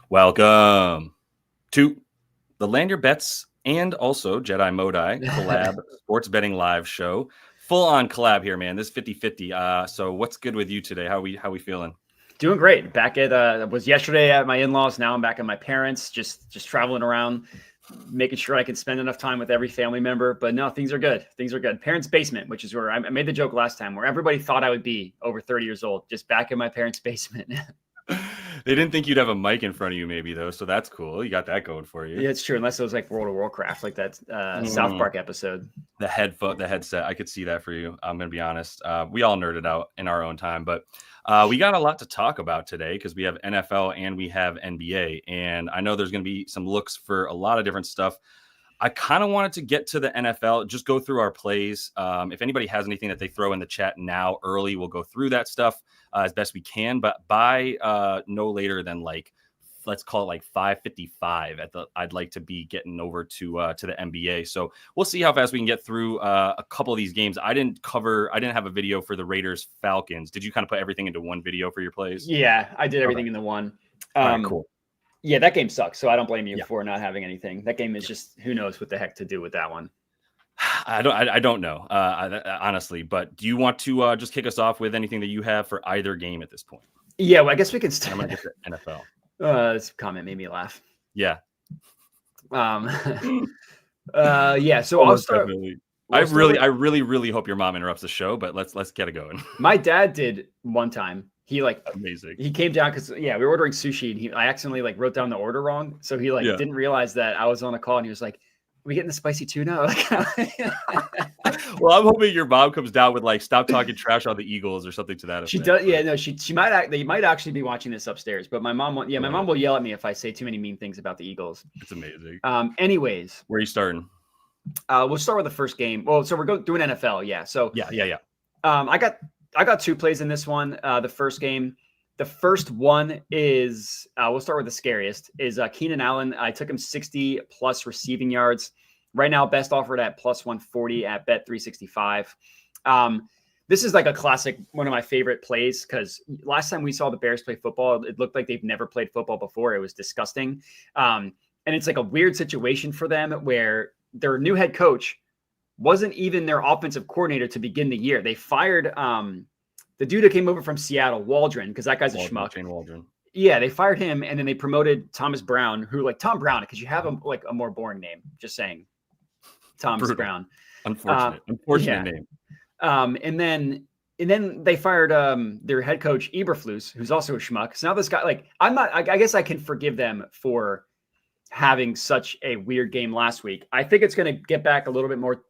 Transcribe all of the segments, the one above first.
Welcome to the Land Your Bets and also JediModi collab sports betting live show. Full on collab here, man. This is 50-50. So what's good with you today? How we feeling? Doing great. Back at was yesterday at my in-laws. Now I'm back at my parents, just traveling around, making sure I can spend enough time with every family member. But no, things are good. Things are good. Parents' basement, which is where I made the joke last time, where everybody thought I would be over 30 years old, just back in my parents' basement. They didn't think you'd have a mic in front of you, maybe though. So that's cool. You got that going for you. Yeah, it's true. Unless it was like World of Warcraft, like that South Park episode. The headset. I could see that for you. I'm gonna be honest. We all nerded out in our own time, but we got a lot to talk about today because we have NFL and we have NBA, and I know there's gonna be some looks for a lot of different stuff. I kind of wanted to get to the NFL, just go through our plays. If anybody has anything that they throw in the chat now early, we'll go through that stuff as best we can. But by no later than let's call it 5:55 I'd like to be getting over to the NBA. So we'll see how fast we can get through a couple of these games. I didn't have a video for the Raiders Falcons. Did you kind of put everything into one video for your plays? Yeah, I did everything in the one. All right, cool. Yeah, that game sucks. So I don't blame you for not having anything. That game is just, who knows what the heck to do with that one. I don't know, honestly. But do you want to just kick us off with anything that you have for either game at this point? Yeah, well, I guess we can start. I'm gonna get to NFL. This comment made me laugh. Yeah. Yeah. So I'll start. I really hope your mom interrupts the show, but let's get it going. My dad did one time. He amazing. He came down because we were ordering sushi and I accidentally wrote down the order wrong. So he didn't realize that I was on a call and he was like, "Are we getting the spicy tuna?" Well, I'm hoping your mom comes down with stop talking trash on the Eagles or something to that effect. She does. Yeah, no, she might. They might actually be watching this upstairs. But my mom, my mom will yell at me if I say too many mean things about the Eagles. It's amazing. Anyways, where are you starting? We'll start with the first game. Well, so we're doing NFL. Yeah. So yeah. I got two plays in this one. The first game. The first one is we'll start with the scariest. Is Keenan Allen. I took him 60 plus receiving yards. Right now, best offered at plus 140 at Bet365. This is like a classic, one of my favorite plays because last time we saw the Bears play football, it looked like they've never played football before. It was disgusting. And it's like a weird situation for them where their new head coach wasn't even their offensive coordinator to begin the year. They fired the dude that came over from Seattle, Waldron, because that guy's a schmuck. Shane Waldron. Yeah, they fired him, and then they promoted Thomas Brown, who Tom Brown, because you have a more boring name. Just saying, Thomas Brown. Unfortunate name. And then they fired their head coach Eberflus, who's also a schmuck. So now this guy, I guess I can forgive them for having such a weird game last week. I think it's going to get back a little bit more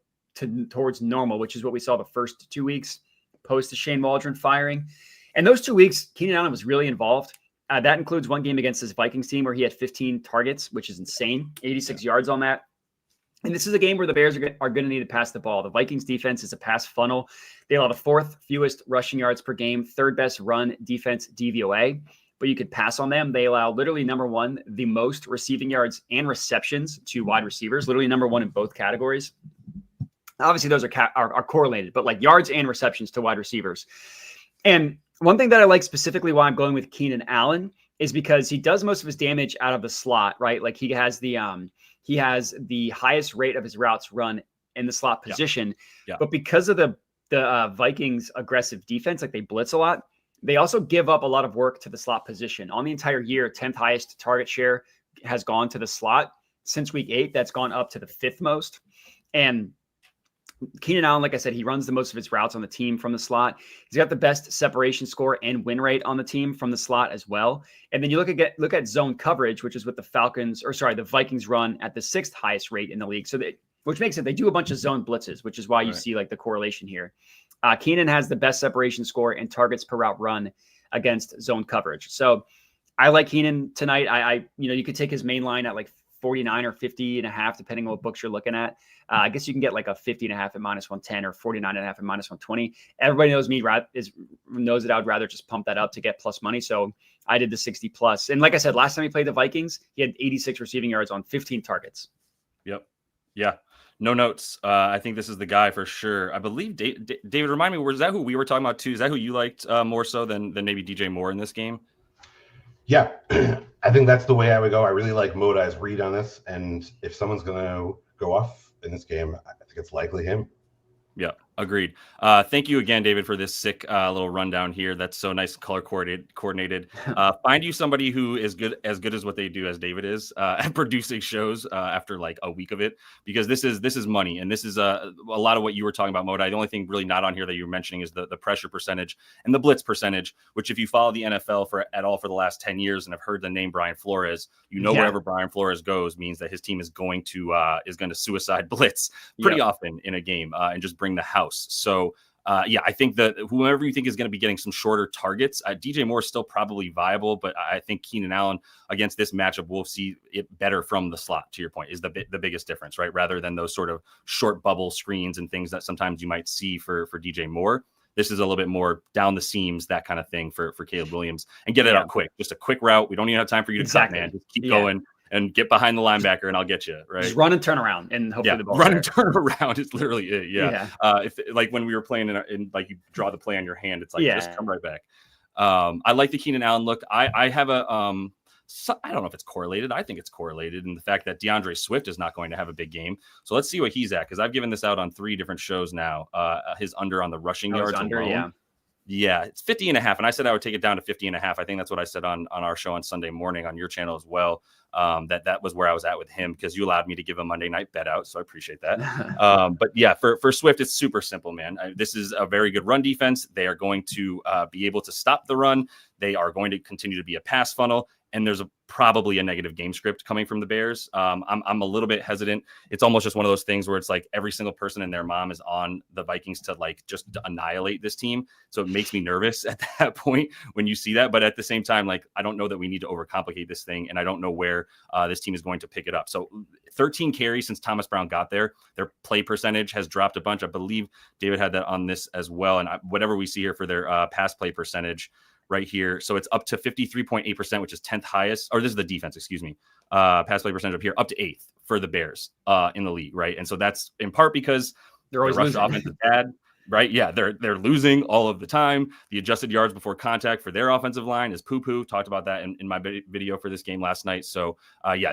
towards normal, which is what we saw the first 2 weeks post the Shane Waldron firing. And those 2 weeks, Keenan Allen was really involved. That includes one game against his Vikings team where he had 15 targets, which is insane, 86 yards on that. And this is a game where the Bears are going to need to pass the ball. The Vikings defense is a pass funnel. They allow the fourth fewest rushing yards per game, third best run defense DVOA, but you could pass on them. They allow literally number one, the most receiving yards and receptions to wide receivers, literally number one in both categories. Obviously, those are correlated, but yards and receptions to wide receivers. And one thing that I like specifically why I'm going with Keenan Allen is because he does most of his damage out of the slot, right? He has the highest rate of his routes run in the slot position. Yeah. But because of the Vikings aggressive defense, they blitz a lot, they also give up a lot of work to the slot position. On the entire year, 10th highest target share has gone to the slot. Since week 8, that's gone up to the 5th most. And Keenan Allen, like I said, he runs the most of his routes on the team from the slot. He's got the best separation score and win rate on the team from the slot as well. And then you look at zone coverage, which is what the Vikings run at the 6th highest rate in the league. So which makes it, they do a bunch of zone blitzes, which is why you see the correlation here. Keenan has the best separation score and targets per route run against zone coverage. So I like Keenan tonight. You could take his main line at 49 or 50.5, depending on what books you're looking at. I guess you can get a 50.5 at minus 110 or 49.5 at minus 120. Everybody knows knows that I would rather just pump that up to get plus money. So I did the 60 plus. And like I said, last time he played the Vikings, he had 86 receiving yards on 15 targets. Yep. Yeah. No notes. I think this is the guy for sure. I believe David, remind me, was that who we were talking about too? Is that who you liked more so than maybe DJ Moore in this game? Yeah. I think that's the way I would go. I really like Modi's read on this, and if someone's going to go off in this game, I think it's likely him. Yeah, agreed. Thank you again, David, for this sick little rundown here. That's so nice and color coordinated. Find you somebody who is as good as what they do as David is at producing shows after like a week of it, because this is money, and this is a lot of what you were talking about, Modi. The only thing really not on here that you were mentioning is the pressure percentage and the blitz percentage, which if you follow the NFL at all for the last 10 years and have heard the name Brian Flores, wherever Brian Flores goes means that his team is going to suicide blitz pretty often in a game and just bring the house. So I think that whoever you think is going to be getting some shorter targets, DJ Moore is still probably viable, but I think Keenan Allen against this matchup, we'll see it better from the slot, to your point, is the biggest difference, right? Rather than those sort of short bubble screens and things that sometimes you might see for DJ Moore. This is a little bit more down the seams, that kind of thing for Caleb Williams, and get it out quick. Just a quick route. We don't even have time for you to cut, man. Just keep going and get behind the linebacker, and I'll get you, right? Just run and turn around, and hopefully the ball run and turn around is literally it. If like when we were playing in like you draw the play on your hand, it's like just come right back. I like the Keenan Allen look. I have a I don't know if it's correlated. I think it's correlated in the fact that DeAndre Swift is not going to have a big game. So let's see what he's at, because I've given this out on 3 different shows now. His under on the rushing yards alone. Yeah, it's 50.5. And I said I would take it down to 50.5. I think that's what I said on our show on Sunday morning on your channel as well. That was where I was at with him, because you allowed me to give a Monday night bet out. So I appreciate that. But yeah, for Swift, it's super simple, man. This is a very good run defense. They are going to be able to stop the run. They are going to continue to be a pass funnel. And there's probably a negative game script coming from the Bears. I'm a little bit hesitant. It's almost just one of those things where it's like every single person and their mom is on the Vikings to like just annihilate this team. So it makes me nervous at that point when you see that. But at the same time, like, I don't know that we need to overcomplicate this thing, and I don't know where this team is going to pick it up. So 13 carries since Thomas Brown got there. Their play percentage has dropped a bunch. I believe David had that on this as well. And whatever we see here for their pass play percentage right here. So it's up to 53.8%, which is 10th highest, or this is the defense, excuse me. Pass play percentage up here, up to 8th for the Bears in the league, right? And so that's in part because they're always losing. Offense is bad, right? Yeah, they're losing all of the time. The adjusted yards before contact for their offensive line is poo-poo. Talked about that in my video for this game last night. So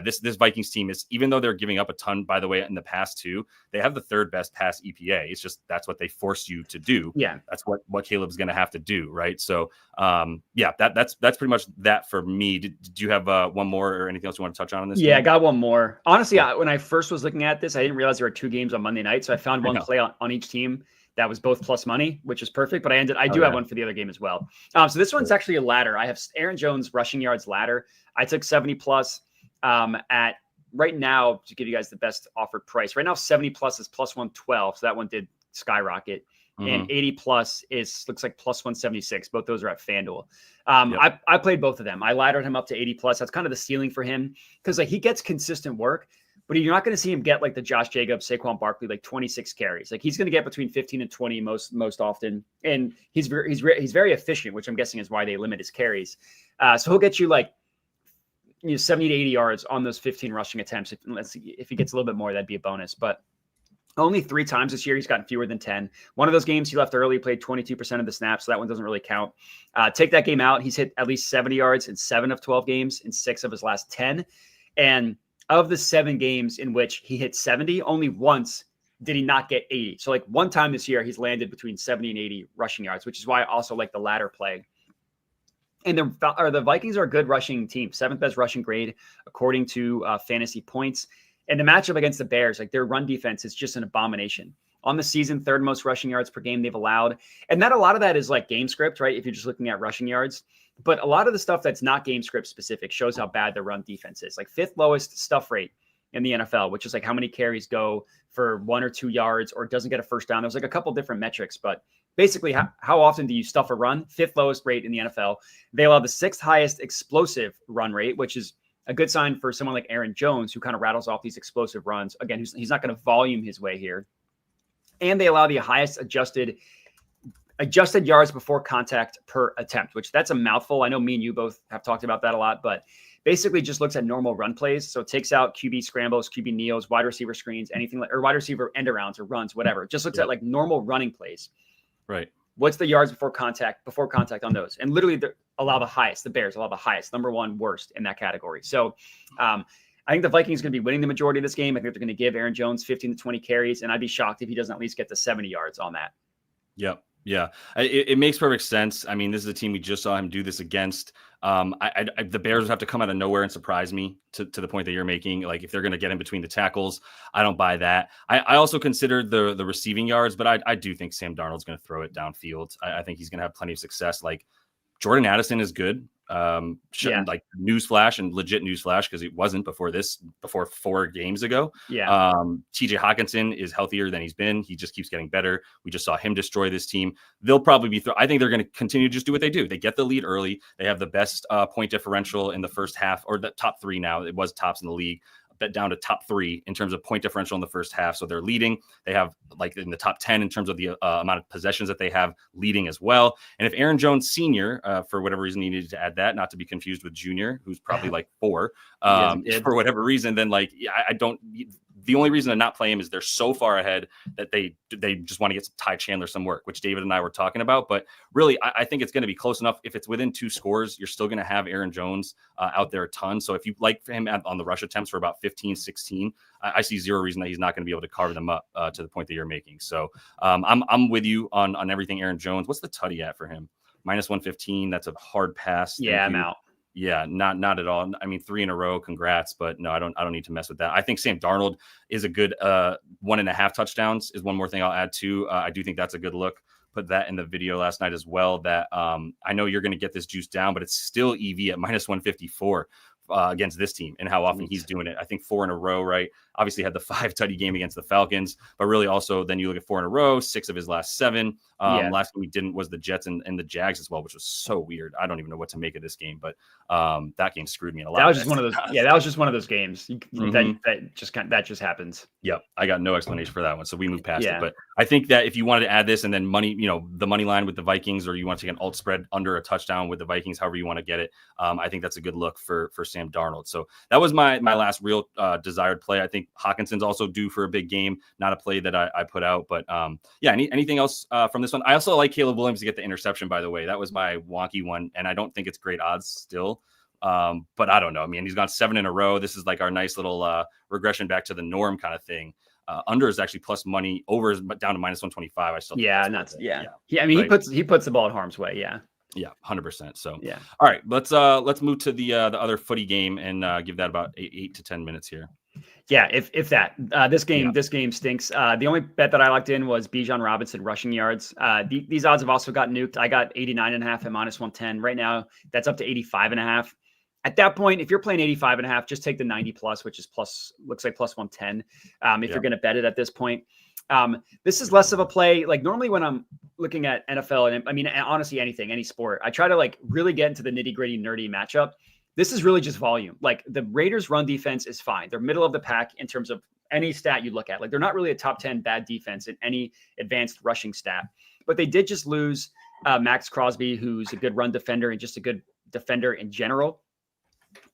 this Vikings team is, even though they're giving up a ton, by the way, in the past too, they have the 3rd best pass EPA. It's just that's what they force you to do. Yeah, that's what Caleb's going to have to do, right? So that's pretty much that for me. Did you have one more or anything else you want to touch on this? Yeah, game? I got one more. Honestly, when I first was looking at this, I didn't realize there were 2 games on Monday night, so I found one play on each team that was both plus money, which is perfect. But I do have one for the other game as well. So this one's actually a ladder. I have Aaron Jones rushing yards ladder. I took 70 plus at right now to give you guys the best offered price. Right now, 70 plus is plus 112. So that one did skyrocket. And 80 plus looks like plus 176. Both those are at FanDuel. I played both of them. I laddered him up to 80 plus. That's kind of the ceiling for him, because like he gets consistent work, but you're not going to see him get like the Josh Jacobs, Saquon Barkley, like 26 carries. Like he's going to get between 15 and 20 most often. And he's very efficient, which I'm guessing is why they limit his carries. So he'll get you like 70 to 80 yards on those 15 rushing attempts. If he gets a little bit more, that'd be a bonus. But only 3 times this year he's gotten fewer than 10. One of those games he left early, played 22% of the snaps, so that one doesn't really count. Take that game out, he's hit at least 70 yards in 7 of 12 games, in 6 of his last 10. And of the 7 games in which he hit 70, only once did he not get 80. So like one time this year, he's landed between 70 and 80 rushing yards, which is why I also like the ladder play. And the Vikings are a good rushing team, 7th best rushing grade according to fantasy points. And the matchup against the Bears, like their run defense is just an abomination. On the season, 3rd most rushing yards per game they've allowed. And a lot of that is like game script, right? If you're just looking at rushing yards. But a lot of the stuff that's not game script specific shows how bad their run defense is. Like 5th lowest stuff rate in the NFL, which is like how many carries go for 1 or 2 yards or doesn't get a first down. There's like a couple different metrics, but basically how often do you stuff a run? 5th lowest rate in the NFL. They allow the 6th highest explosive run rate, which is a good sign for someone like Aaron Jones, who kind of rattles off these explosive runs. Again, he's not going to volume his way here. And they allow the highest adjusted yards before contact per attempt, which that's a mouthful. I know me and you both have talked about that a lot, but basically just looks at normal run plays. So it takes out QB scrambles, QB kneels, wide receiver screens, anything like, or wide receiver end arounds or runs, whatever. It just looks at like normal running plays. Right. What's the yards before contact on those? And literally allow the highest. The Bears allow the highest, number one worst in that category. So I think the Vikings are going to be winning the majority of this game. I think they're going to give Aaron Jones 15 to 20 carries, and I'd be shocked if he doesn't at least get to 70 yards on that. Yep. Yeah, it makes perfect sense. I mean, this is a team we just saw him do this against. The Bears would have to come out of nowhere and surprise me to the point that you're making. Like if they're going to get in between the tackles, I don't buy that. I also consider the receiving yards, but I do think Sam Darnold's going to throw it downfield. I think he's going to have plenty of success. Like Jordan Addison is good. Like newsflash and legit newsflash because it wasn't before 4 games ago. TJ Hawkinson is healthier than he's been. He just keeps getting better. We just saw him destroy this team. They'll probably be I think they're going to continue to just do what they do. They get the lead early. They have the best point differential in the first half, or the top 3 now. It was tops in the league. Down to top 3 in terms of point differential in the first half. So they're leading. They have like in the top 10 in terms of the amount of possessions that they have leading as well. And if Aaron Jones Sr., for whatever reason, he needed to add that, not to be confused with Junior, who's probably like 4, for whatever reason, then like, I don't, the only reason to not play him is they're so far ahead that they just want to get Ty Chandler some work, which David and I were talking about. But really, I think it's going to be close enough. If it's within 2 scores, you're still going to have Aaron Jones out there a ton. So if you like him on the rush attempts for about 15, 16, I see zero reason that he's not going to be able to carve them up to the point that you're making. So I'm with you on everything Aaron Jones. What's the tutty at for him? -115. That's a hard pass. Yeah, I'm out. Yeah, not at all. I mean, 3 in a row. Congrats, but no, I don't need to mess with that. I think Sam Darnold is a good 1.5 touchdowns is one more thing I'll add to. I do think that's a good look. Put that in the video last night as well. That I know you're going to get this juice down, but it's still EV at -154 against this team and how often he's doing it. I think 4 in a row, right? Obviously had the 5 tutty game against the Falcons, but really also then you look at 4 in a row, 6 of his last 7. Last game we didn't was the Jets and the Jags as well, which was so weird. I don't even know what to make of this game, but that game screwed me a lot. That was just one of those. Yeah, that was just one of those games that just happens. Yep, I got no explanation for that one, so we moved past it. But I think that if you wanted to add this and then money, the money line with the Vikings, or you want to take an alt spread under a touchdown with the Vikings, however you want to get it, I think that's a good look for Sam Darnold. So that was my last real desired play. I think Hawkinson's also due for a big game, not a play that I put out, but anything else from this one? I also like Caleb Williams to get the interception, by the way. That was my wonky one, and I don't think it's great odds still. But I don't know. I mean, he's gone 7 in a row. This is like our nice little regression back to the norm kind of thing. Under is actually plus money. Over is down to -125. I still I mean, right. he puts the ball in harm's way. Yeah, 100%. So yeah. All right, let's move to the other footy game and give that about 8 to 10 minutes here. Yeah, if that. This game stinks. The only bet that I locked in was Bijan Robinson rushing yards. These odds have also got nuked. I got 89.5 at -110. Right now, that's up to 85.5. At that point, if you're playing 85.5, just take the 90 plus, which is looks like +110. If you're going to bet it at this point. This is less of a play. Like normally when I'm looking at NFL, and I mean, honestly, any sport, I try to like really get into the nitty gritty, nerdy matchup. This is really just volume. Like the Raiders run defense is fine. They're middle of the pack in terms of any stat you look at. Like they're not really a top 10 bad defense in any advanced rushing stat, but they did just lose Max Crosby, who's a good run defender and just a good defender in general.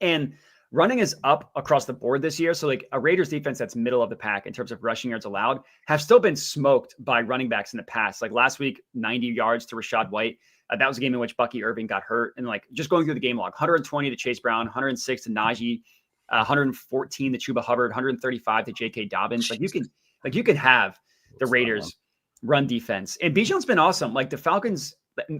And running is up across the board this year. So like a Raiders defense that's middle of the pack in terms of rushing yards allowed have still been smoked by running backs in the past. Like last week, 90 yards to Rashad White. That was a game in which Bucky Irving got hurt. And like just going through the game log, 120 to Chase Brown, 106 to Najee, 114 to Chuba Hubbard, 135 to J.K. Dobbins. Like you can have the Raiders run defense. And Bijan's been awesome. Like the Falcons,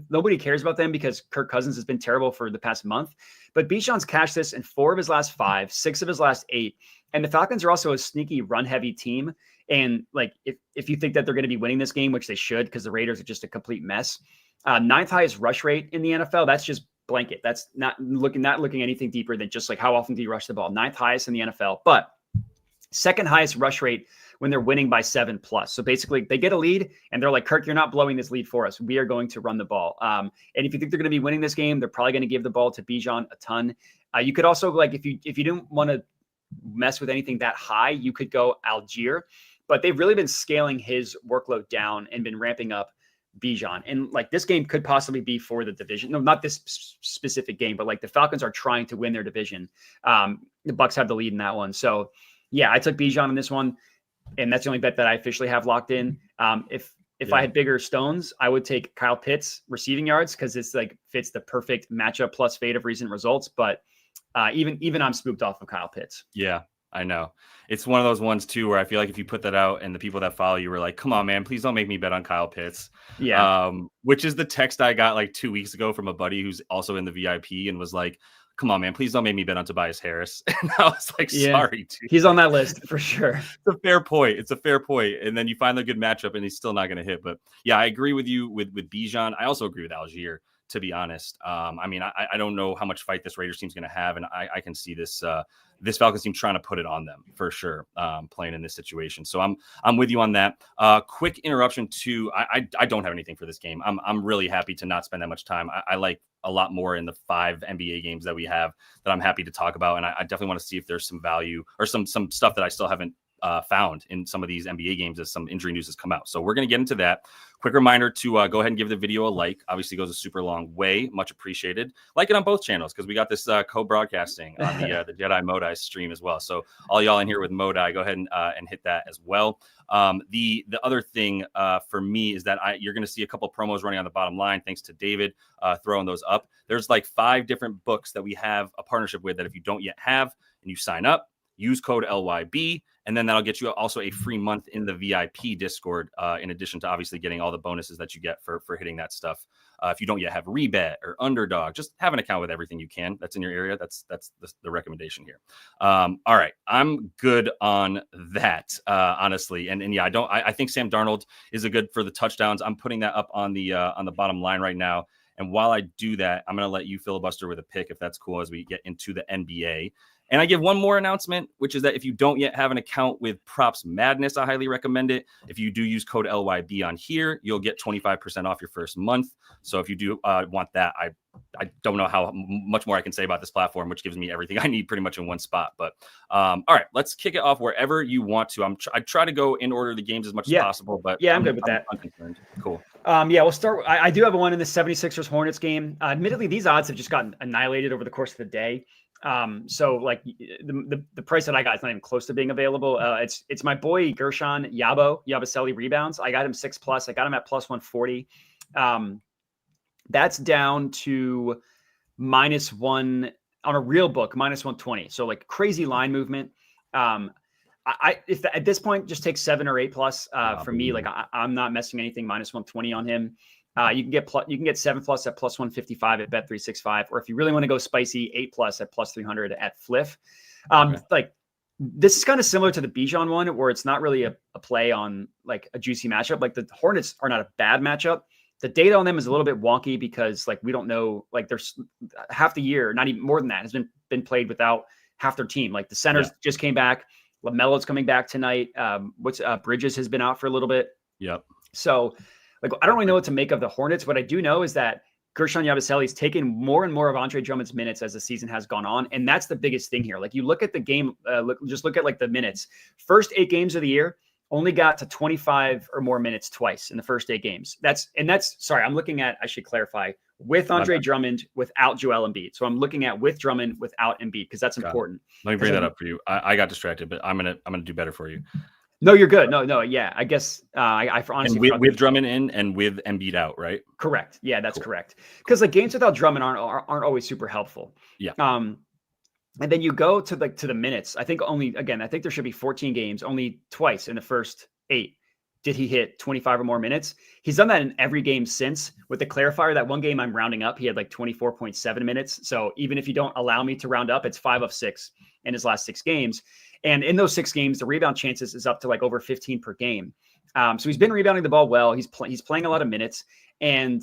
nobody cares about them because Kirk Cousins has been terrible for the past month. But Bijan's cashed this in 4 of his last 5, 6 of his last 8. And the Falcons are also a sneaky run-heavy team. And like if you think that they're going to be winning this game, which they should, because the Raiders are just a complete mess. 9th highest rush rate in the NFL. That's just blanket. That's not looking anything deeper than just like how often do you rush the ball. 9th highest in the NFL, but 2nd highest rush rate when they're winning by 7+. So basically they get a lead and they're like, Kirk, you're not blowing this lead for us. We are going to run the ball. And if you think they're going to be winning this game, they're probably going to give the ball to Bijan a ton. You could also like, if you didn't want to mess with anything that high, you could go Algier, but they've really been scaling his workload down and been ramping up Bijan. And like this game could possibly be for the division. No, not this specific game, but like the Falcons are trying to win their division. The Bucks have the lead in that one. So yeah, I took Bijan in this one, and that's the only bet that I officially have locked in. If If I had bigger stones, I would take Kyle Pitts receiving yards because it's like fits the perfect matchup plus fade of recent results. But even I'm spooked off of Kyle Pitts. Yeah, I know. It's one of those ones too where I feel like if you put that out and the people that follow you were like, "Come on, man, please don't make me bet on Kyle Pitts." Yeah. Which is the text I got like 2 weeks ago from a buddy who's also in the VIP and was like, "Come on, man, please don't make me bet on Tobias Harris." And I was like, "Sorry, dude." He's on that list for sure. It's a fair point. It's a fair point. And then you find the good matchup and he's still not going to hit. But yeah, I agree with you with Bijan. I also agree with Algier, to be honest. I mean, I don't know how much fight this Raiders team's going to have. And I can see this this Falcons team trying to put it on them for sure, playing in this situation. So I'm with you on that. Quick interruption to I don't have anything for this game. I'm really happy to not spend that much time. I like a lot more in the 5 NBA games that we have that I'm happy to talk about. And I definitely want to see if there's some value or some stuff that I still haven't found in some of these NBA games as some injury news has come out. So we're going to get into that. Quick reminder to go ahead and give the video a like. Obviously goes a super long way. Much appreciated. Like it on both channels because we got this co-broadcasting on the JediModi stream as well. So all y'all in here with Modi, go ahead and hit that as well. The other thing for me is that you're going to see a couple promos running on the bottom line. Thanks to David throwing those up. There's like 5 different books that we have a partnership with that if you don't yet have and you sign up, use code LYB, and then that'll get you also a free month in the VIP Discord, in addition to obviously getting all the bonuses that you get for hitting that stuff. If you don't yet have REBET or UNDERDOG, just have an account with everything you can that's in your area. That's the recommendation here. All right, I'm good on that, honestly. And yeah, I think Sam Darnold is a good for the touchdowns. I'm putting that up on the bottom line right now. And while I do that, I'm going to let you filibuster with a pick if that's cool as we get into the NBA. And I give one more announcement, which is that if you don't yet have an account with Props Madness, I highly recommend it. If you do use code LYB on here, you'll get 25% off your first month. So if you do want that, I don't know how much more I can say about this platform, which gives me everything I need pretty much in one spot. But all right, let's kick it off wherever you want to. I try to go in order of the games as much as possible. But yeah, I'm good with that. I'm concerned. Cool. Yeah, we'll start. I do have one in the 76ers Hornets game. Admittedly, these odds have just gotten annihilated over the course of the day. So like the price that I got is not even close to being available. It's my boy Gershon Yabusele rebounds. I got him 6+. I got him at +140. That's down to -1 on a real book, -120. So like crazy line movement. If at this point just take 7 or 8+, for me, like I'm not messing anything -120 on him. You can get 7+ at +155 at Bet365, or if you really want to go spicy, 8+ at +300 at Fliff. Like this is kind of similar to the Bijan one, where it's not really a play on like a juicy matchup. Like the Hornets are not a bad matchup. The data on them is a little bit wonky because like we don't know, like there's half the year, not even more than that, has been played without half their team. Like the centers just came back. LaMelo's coming back tonight. Bridges has been out for a little bit. Yep. So like, I don't really know what to make of the Hornets. What I do know is that Gershon Yabusele's taken more and more of Andre Drummond's minutes as the season has gone on. And that's the biggest thing here. Like you look at the game, just look at like the minutes. First 8 games of the year, only got to 25 or more minutes twice in the first 8 games. Sorry, I'm looking at, I should clarify, with Andre Drummond, without Joel Embiid. So I'm looking at with Drummond, without Embiid, because that's important. Let me bring that up for you. I got distracted, but I'm gonna do better for you. No, you're good. No, yeah. I guess I honestly with Drummond in and with Embiid out, right? Correct. Yeah, that's correct. Because like games without Drummond aren't always super helpful. Yeah. And then you go to the minutes. I think there should be 14 games. Only twice in the first 8 did he hit 25 or more minutes. He's done that in every game since. With the clarifier, that one game I'm rounding up, he had like 24.7 minutes. So even if you don't allow me to round up, it's 5 of 6 in his last 6 games. And in those 6 games, the rebound chances is up to like over 15 per game. So he's been rebounding the ball well. He's playing a lot of minutes. And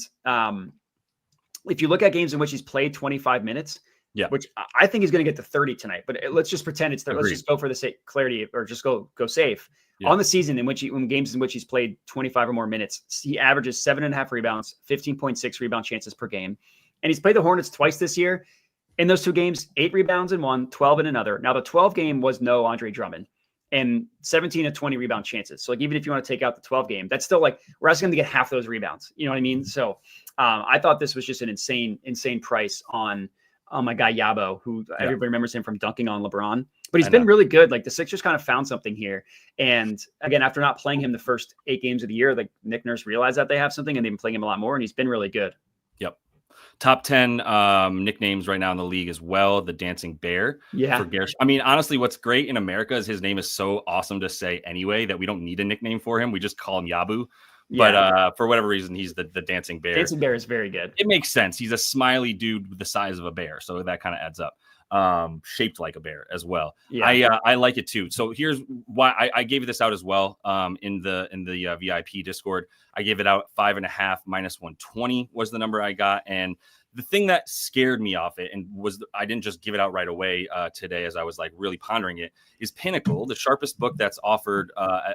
if you look at games in which he's played 25 minutes, which I think he's going to get to 30 tonight, but let's just pretend it's there. Let's just go for the sake clarity, or just go safe. On the season in games in which he's played 25 or more minutes, he averages 7.5 rebounds, 15.6 rebound chances per game. And he's played the Hornets twice this year. In those 2 games, 8 rebounds in one, 12 in another. Now the 12 game was no Andre Drummond and 17 to 20 rebound chances. So like, even if you want to take out the 12 game, that's still like, we're asking him to get half those rebounds. You know what I mean? So I thought this was just an insane price on my guy Yabo, who everybody remembers him from dunking on LeBron. But he's I been know. really good. Like the Sixers kind of found something here. And again, after not playing him the first 8 games of the year, like Nick Nurse realized that they have something and they've been playing him a lot more. And he's been really good. Yep. Top 10 nicknames right now in the league as well. The Dancing Bear. Yeah. For Gersh. I mean, honestly, what's great in America is his name is so awesome to say anyway that we don't need a nickname for him. We just call him Yabu. But for whatever reason, he's the Dancing Bear. Dancing Bear is very good. It makes sense. He's a smiley dude with the size of a bear. So that kind of adds up. Shaped like a bear as well. Yeah. I like it too. So here's why I gave this out as well. In the VIP Discord, I gave it out 5.5 minus 120 was the number I got. And the thing that scared me off it and was I didn't just give it out right away today as I was like really pondering it is Pinnacle, the sharpest book that's offered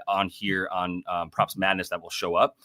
on here on Props Madness that will show up.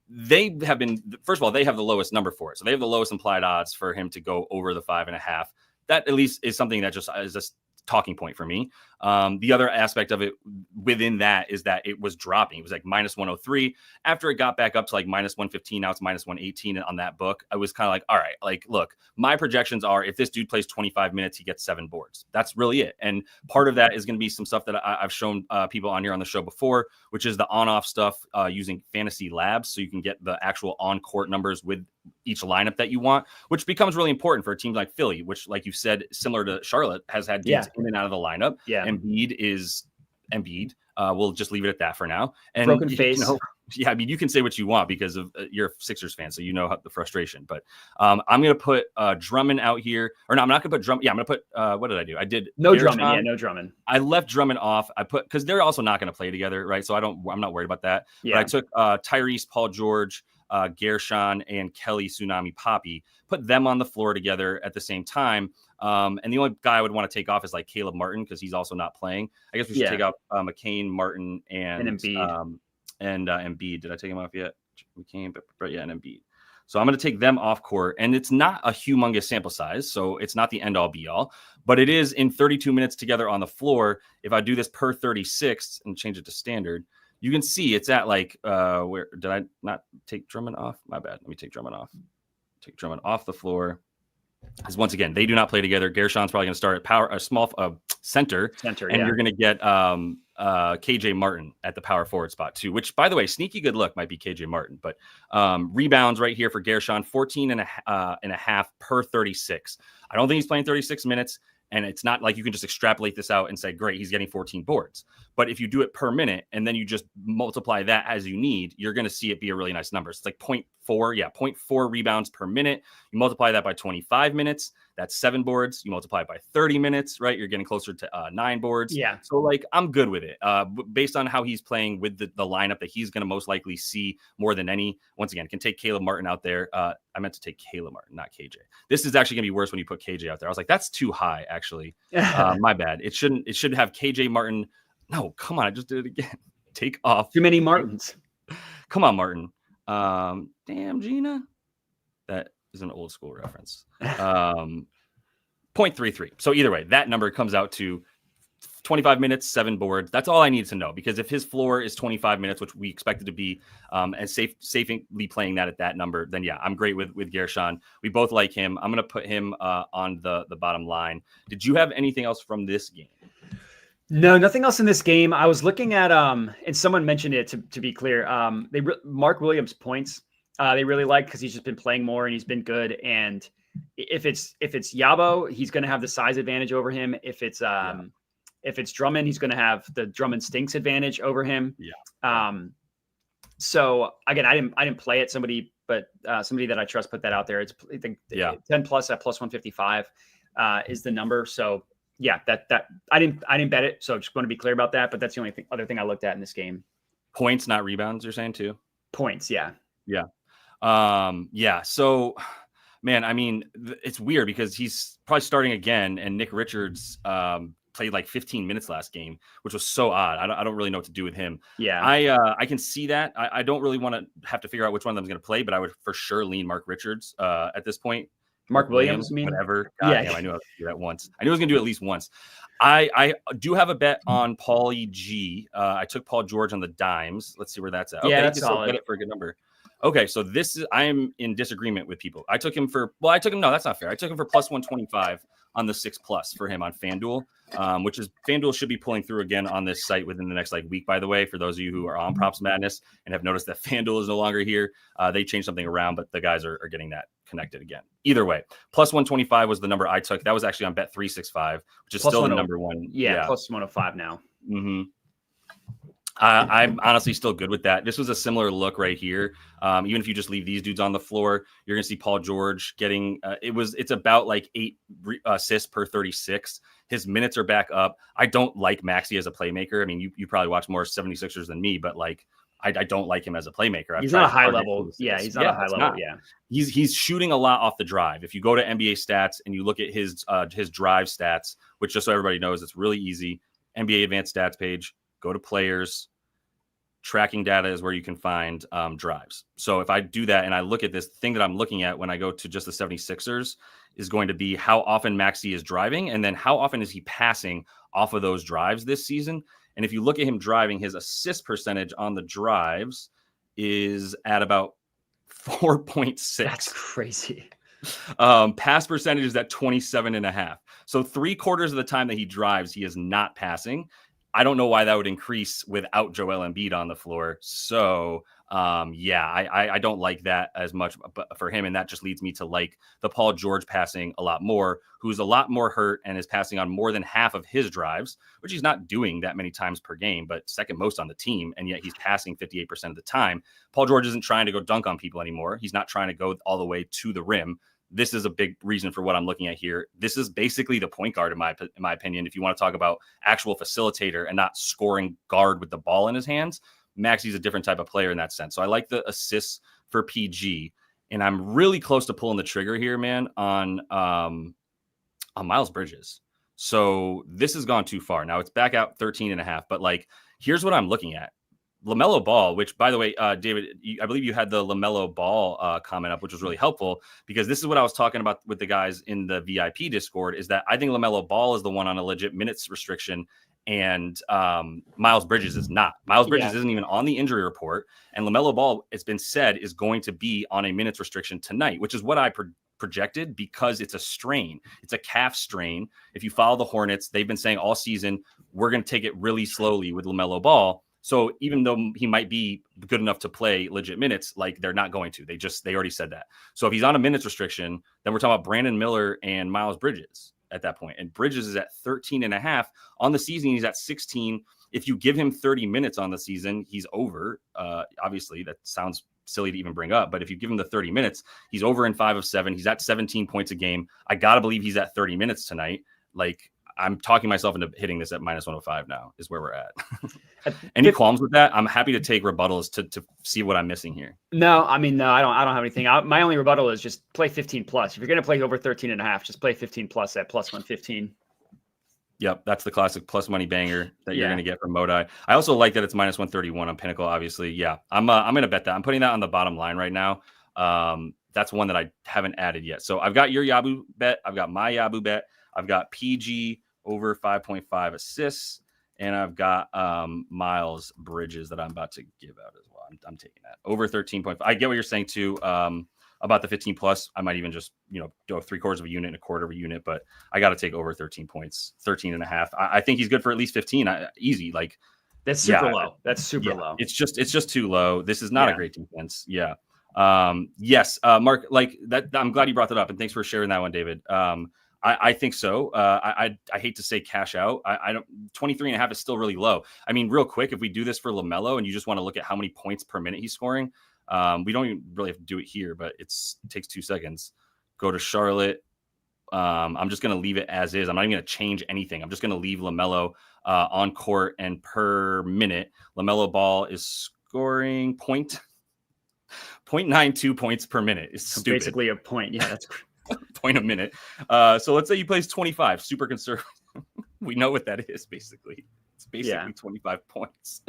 They have been, first of all, they have the lowest number for it. So they have the lowest implied odds for him to go over the 5.5. That at least is something that just is a talking point for me. The other aspect of it within that is that it was dropping. It was like minus 103. After it got back up to like minus 115, now it's minus 118 on that book. I was kind of like, all right, like, look, my projections are if this dude plays 25 minutes, he gets 7 boards. That's really it. And part of that is going to be some stuff that I've shown people on here on the show before, which is the on-off stuff using Fantasy Labs. So you can get the actual on-court numbers with each lineup that you want, which becomes really important for a team like Philly, which, like you said, similar to Charlotte, has had dudes in and out of the lineup. Yeah. Embiid is Embiid. We'll just leave it at that for now. And broken face. You know, yeah, I mean, you can say what you want because of you're a Sixers fan, so you know the frustration. But I'm going to put Drummond out here. Or no, I'm not going to put Drummond. Yeah, I'm going to put what did I do? I did no Drummond. Yeah, no Drummond. I left Drummond off. I put because they're also not going to play together, right? So I'm not worried about that. Yeah. But I took Tyrese, Paul George, Gershon, and Kelly Tsunami Poppy, put them on the floor together at the same time. And the only guy I would want to take off is like Caleb Martin because he's also not playing. I guess we should take out McCain, Martin, and Embiid. Embiid. Did I take him off yet? McCain, but yeah, and Embiid. So I'm going to take them off court, and it's not a humongous sample size, so it's not the end all be all, but it is in 32 minutes together on the floor. If I do this per 36 and change it to standard, you can see it's at like where did I not take Drummond off? My bad. Let me take Drummond off. Take Drummond off the floor. Because once again, they do not play together. Gershon's probably going to start at small center, and you're going to get KJ Martin at the power forward spot too. Which, by the way, sneaky good look might be KJ Martin. But rebounds right here for Gershon, 14 and a half per 36. I don't think he's playing 36 minutes. And it's not like you can just extrapolate this out and say, great, he's getting 14 boards. But if you do it per minute and then you just multiply that as you need, you're going to see it be a really nice number. It's like 0.4. Yeah, 0.4 rebounds per minute. You multiply that by 25 minutes. That's 7 boards. You multiply it by 30 minutes, right? You're getting closer to 9 boards. Yeah. So like, I'm good with it. Based on how he's playing with the lineup that he's going to most likely see more than any, once again, can take Caleb Martin out there. I meant to take Caleb Martin, not KJ. This is actually going to be worse when you put KJ out there. I was like, that's too high, actually. My bad. It should have KJ Martin. No, come on. I just did it again. Take off. Too many Martins. Come on, Martin. Damn, Gina. That is an old school reference. 0.33. So either way, that number comes out to 25 minutes, 7 boards. That's all I need to know, because if his floor is 25 minutes, which we expect it to be, and safely playing that at that number, then yeah, I'm great with Gershon. We both like him. I'm going to put him on the bottom line. Did you have anything else from this game? No, nothing else in this game. I was looking at, and someone mentioned it to be clear. Mark Williams points. They really like because he's just been playing more and he's been good. And if it's Yabo, he's going to have the size advantage over him. If it's Drummond, he's going to have the Drummond stinks advantage over him. Yeah. So again, I didn't play it. Somebody that I trust put that out there. It's I think 10 plus at plus 155 is the number. So yeah, that I didn't bet it. So just want to be clear about that. But that's the only other thing I looked at in this game. Points, not rebounds. You're saying too? Points. Yeah. Yeah. Yeah. So, man, I mean, it's weird because he's probably starting again, and Nick Richards played like 15 minutes last game, which was so odd. I don't really know what to do with him. Yeah. I can see that. I don't really want to have to figure out which one of them is going to play, but I would for sure lean Mark Richards at this point. Mark Williams, I mean? Whatever. God, yeah. Damn, I knew I was going to do that once. I knew I was going to do it at least once. I do have a bet on Paulie G. I took Paul George on the dimes. Let's see where that's at. Yeah, okay, that's solid. Get it for a good number. Okay, so I am in disagreement with people. I took him no, that's not fair. I took him for plus 125 on the 6+ for him on FanDuel, which is FanDuel should be pulling through again on this site within the next week, by the way, for those of you who are on Props Madness and have noticed that FanDuel is no longer here. They changed something around, but the guys are getting that connected again. Either way, plus 125 was the number I took. That was actually on Bet365, which is plus still the number one. Yeah, plus 105 now. Mm-hmm. I'm honestly still good with that. This was a similar look right here. Even if you just leave these dudes on the floor, you're going to see Paul George getting it's about 8 assists per 36. His minutes are back up. I don't like Maxey as a playmaker. I mean, you probably watch more 76ers than me, but I don't like him as a playmaker. He's not a high level. Yeah, he's not a high level. Yeah, he's shooting a lot off the drive. If you go to NBA stats and you look at his drive stats, which just so everybody knows, it's really easy. NBA advanced stats page, go to players. Tracking data is where you can find drives. So if I do that and I look at this thing that I'm looking at when I go to just the 76ers is going to be how often Maxey is driving and then how often is he passing off of those drives this season. And if you look at him driving, his assist percentage on the drives is at about 4.6. That's crazy. Pass percentage is at 27.5. So 3/4 of the time that he drives, he is not passing. I don't know why that would increase without Joel Embiid on the floor. So, I don't like that as much for him. And that just leads me to like the Paul George passing a lot more, who's a lot more hurt and is passing on more than half of his drives, which he's not doing that many times per game, but second most on the team. And yet he's passing 58% of the time. Paul George isn't trying to go dunk on people anymore. He's not trying to go all the way to the rim. This is a big reason for what I'm looking at here. This is basically the point guard, in my opinion. If you want to talk about actual facilitator and not scoring guard with the ball in his hands, Maxey's a different type of player in that sense. So I like the assists for PG, and I'm really close to pulling the trigger here, man, on Miles Bridges. So this has gone too far. Now it's back out 13.5, but here's what I'm looking at. LaMelo Ball, which, by the way, David, I believe you had the LaMelo Ball comment up, which was really helpful because this is what I was talking about with the guys in the VIP Discord is that I think LaMelo Ball is the one on a legit minutes restriction and Miles Bridges is not. Miles Bridges isn't even on the injury report, and LaMelo Ball, it's been said, is going to be on a minutes restriction tonight, which is what I projected because it's a strain. It's a calf strain. If you follow the Hornets, they've been saying all season, we're going to take it really slowly with LaMelo Ball. So even though he might be good enough to play legit minutes, they're not going to. They already said that. So if he's on a minutes restriction, then we're talking about Brandon Miller and Miles Bridges at that point. And Bridges is at 13.5 on the season. He's at 16. If you give him 30 minutes on the season, he's over. Obviously, that sounds silly to even bring up, but if you give him the 30 minutes, he's over in 5 of 7. He's at 17 points a game. I got to believe he's at 30 minutes tonight. I'm talking myself into hitting this at minus 105 now is where we're at. Any qualms with that? I'm happy to take rebuttals to see what I'm missing here. No, I don't have anything. My only rebuttal is just play 15 plus. If you're going to play over 13.5, just play 15 plus at plus 115. Yep, that's the classic plus money banger that you're going to get from Modi. I also like that it's minus 131 on Pinnacle, obviously. Yeah, I'm going to bet that. I'm putting that on the bottom line right now. That's one that I haven't added yet. So I've got your Yabu bet. I've got my Yabu bet. I've got PG over 5.5 assists, and I've got Miles Bridges that I'm about to give out as well. I'm taking that over 13.5. I get what you're saying too about the 15 plus. I might even just go 3/4 of a unit and 1/4 of a unit, but I got to take over 13 points, 13.5. I think he's good for at least 15. Easy, that's super low. That's super low. It's just too low. This is not a great defense. Yeah. Yes, Mark. That. I'm glad you brought that up, and thanks for sharing that one, David. I think so. I hate to say cash out. I don't. 23.5 is still really low. I mean, real quick, if we do this for LaMelo and you just want to look at how many points per minute he's scoring, we don't even really have to do it here, but it takes 2 seconds. Go to Charlotte. I'm just going to leave it as is. I'm not even going to change anything. I'm just going to leave LaMelo on court, and per minute, LaMelo Ball is scoring 0.92 points per minute. It's stupid. Basically a point. Yeah, that's point a minute. So let's say he plays 25, super conservative. We know what that is, basically. It's basically 25 points.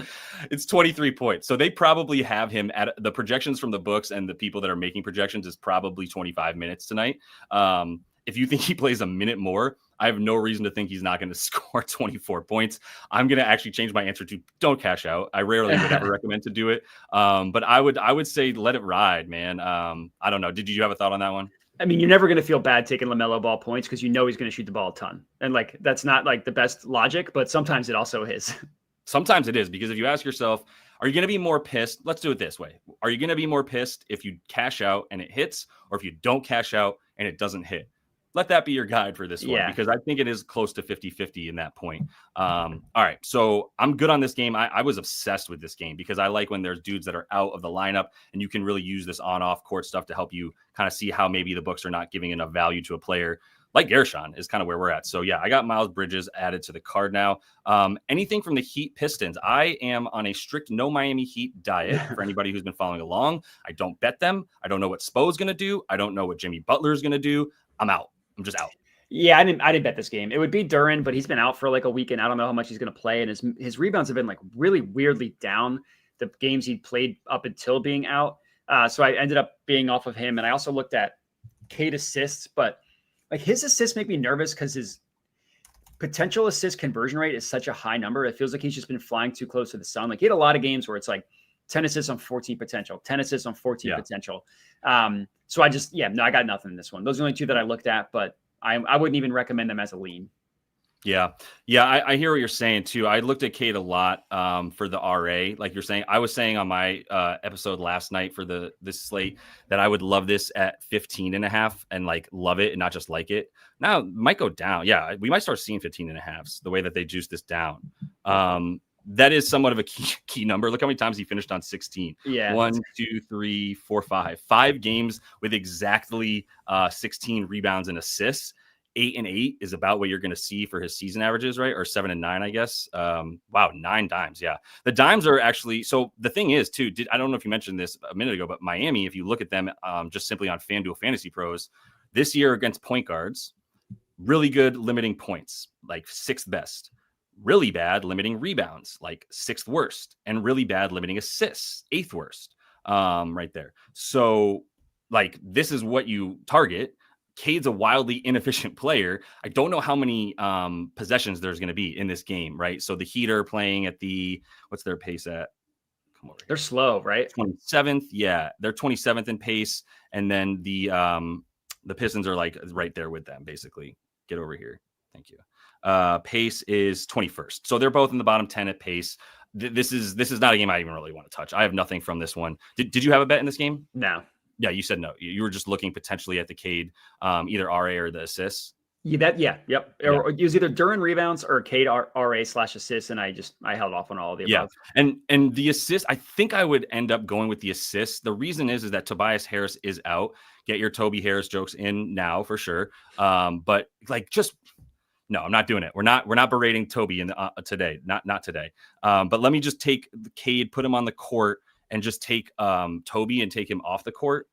It's 23 points. So they probably have him at the projections from the books, and the people that are making projections is probably 25 minutes tonight. If you think he plays a minute more, I have no reason to think he's not going to score 24 points. I'm going to actually change my answer to don't cash out. I rarely would ever recommend to do it. But I would say let it ride, man. I don't know. Did you have a thought on that one? I mean, you're never going to feel bad taking LaMelo Ball points because you know he's going to shoot the ball a ton. And like, that's not like the best logic, but sometimes it also is. Sometimes it is, because if you ask yourself, are you going to be more pissed? Let's do it this way. Are you going to be more pissed if you cash out and it hits, or if you don't cash out and it doesn't hit? Let that be your guide for this one, because I think it is close to 50-50 in that point. All right. So I'm good on this game. I was obsessed with this game because I like when there's dudes that are out of the lineup and you can really use this on-off court stuff to help you kind of see how maybe the books are not giving enough value to a player. Like Gershon is kind of where we're at. So yeah, I got Miles Bridges added to the card now. Anything from the Heat Pistons. I am on a strict no Miami Heat diet for anybody who's been following along. I don't bet them. I don't know what Spo's going to do. I don't know what Jimmy Butler is going to do. I'm out. I'm just out. Yeah, I didn't bet this game. It would be Duren, but he's been out for like a week, and I don't know how much he's going to play. And his rebounds have been like really weirdly down the games he played up until being out. So I ended up being off of him. And I also looked at Cade assists, but like his assists make me nervous because his potential assist conversion rate is such a high number. It feels like he's just been flying too close to the sun. Like he had a lot of games where it's like 10 assists on 14 potential, 10 assists on 14 potential. So I got nothing in this one. Those are the only two that I looked at, but I wouldn't even recommend them as a lean. Yeah. I hear what you're saying too. I looked at Cade a lot for the RA. Like you're saying, I was saying on my episode last night for this slate that I would love this at 15.5 and like love it and not just like it. Now it might go down. Yeah, we might start seeing 15.5s the way that they juice this down. That is somewhat of a key number. Look how many times he finished on 16. Yeah. 1, 2, 3, 4, 5. 5 games with exactly 16 rebounds and assists. 8 and 8 is about what you're going to see for his season averages, right? Or 7 and 9, I guess. Wow, 9 dimes. Yeah. The dimes are actually, so the thing is too, I don't know if you mentioned this a minute ago, but Miami, if you look at them just simply on FanDuel Fantasy Pros, this year against point guards, really good limiting points, like 6th best. Really bad limiting rebounds, like 6th worst, and really bad limiting assists, 8th worst, right there. So like, this is what you target. Cade's a wildly inefficient player. I don't know how many possessions there's going to be in this game, right? So the Heat are playing at what's their pace at? Come over here. They're slow, right? 27th. Yeah, they're 27th in pace. And then the Pistons are like right there with them, basically. Get over here. Thank you. Pace is 21st. So they're both in the bottom 10 at pace. This is not a game I even really want to touch. I have nothing from this one. Did you have a bet in this game? No. Yeah, you said no. You were just looking potentially at the Cade, either RA or the assists. Yep. Or it was either Duren rebounds or Cade RA/assists, and I held off on all of the above. Yeah, and the assist, I think I would end up going with the assists. The reason is that Tobias Harris is out. Get your Toby Harris jokes in now for sure. But like no, I'm not doing it. We're not berating Toby in today. Not today. But let me just take Cade, put him on the court, and just take Toby and take him off the court.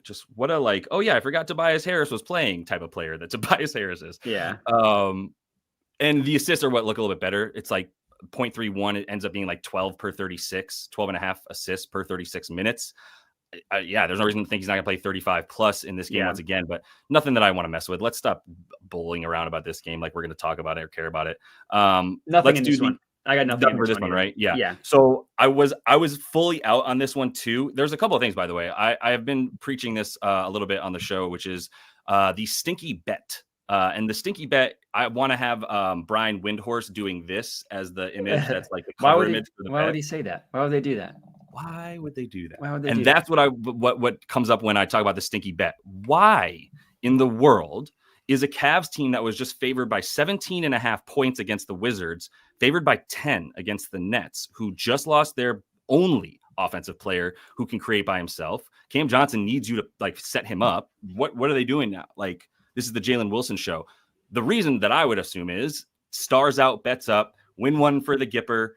Just what a like, oh yeah, I forgot Tobias Harris was playing type of player that Tobias Harris is. Yeah. And the assists are what look a little bit better. It's like 0.31. It ends up being like 12 per 36, 12 and a half assists per 36 minutes. There's no reason to think he's not gonna play 35 plus in this game once again, but nothing that I want to mess with. Let's stop bullying around about this game like we're going to talk about it or care about it. Nothing in this one. I got nothing for this one, right? Yeah. Yeah. So I was fully out on this one too. There's a couple of things, by the way. I have been preaching this a little bit on the show, which is the stinky bet. And the stinky bet, I want to have Brian Windhorse doing this as the image. That's like the cover image for the bet. Why would he say that? Why would they do that? Why would they do that? Why would they and that's what comes up when I talk about the stinky bet. Why in the world is a Cavs team that was just favored by 17.5 points against the Wizards, favored by 10 against the Nets, who just lost their only offensive player who can create by himself? Cam Johnson needs you to like set him up. What are they doing now? Like, this is the Jalen Wilson show. The reason that I would assume is stars out, bets up, win one for the Gipper.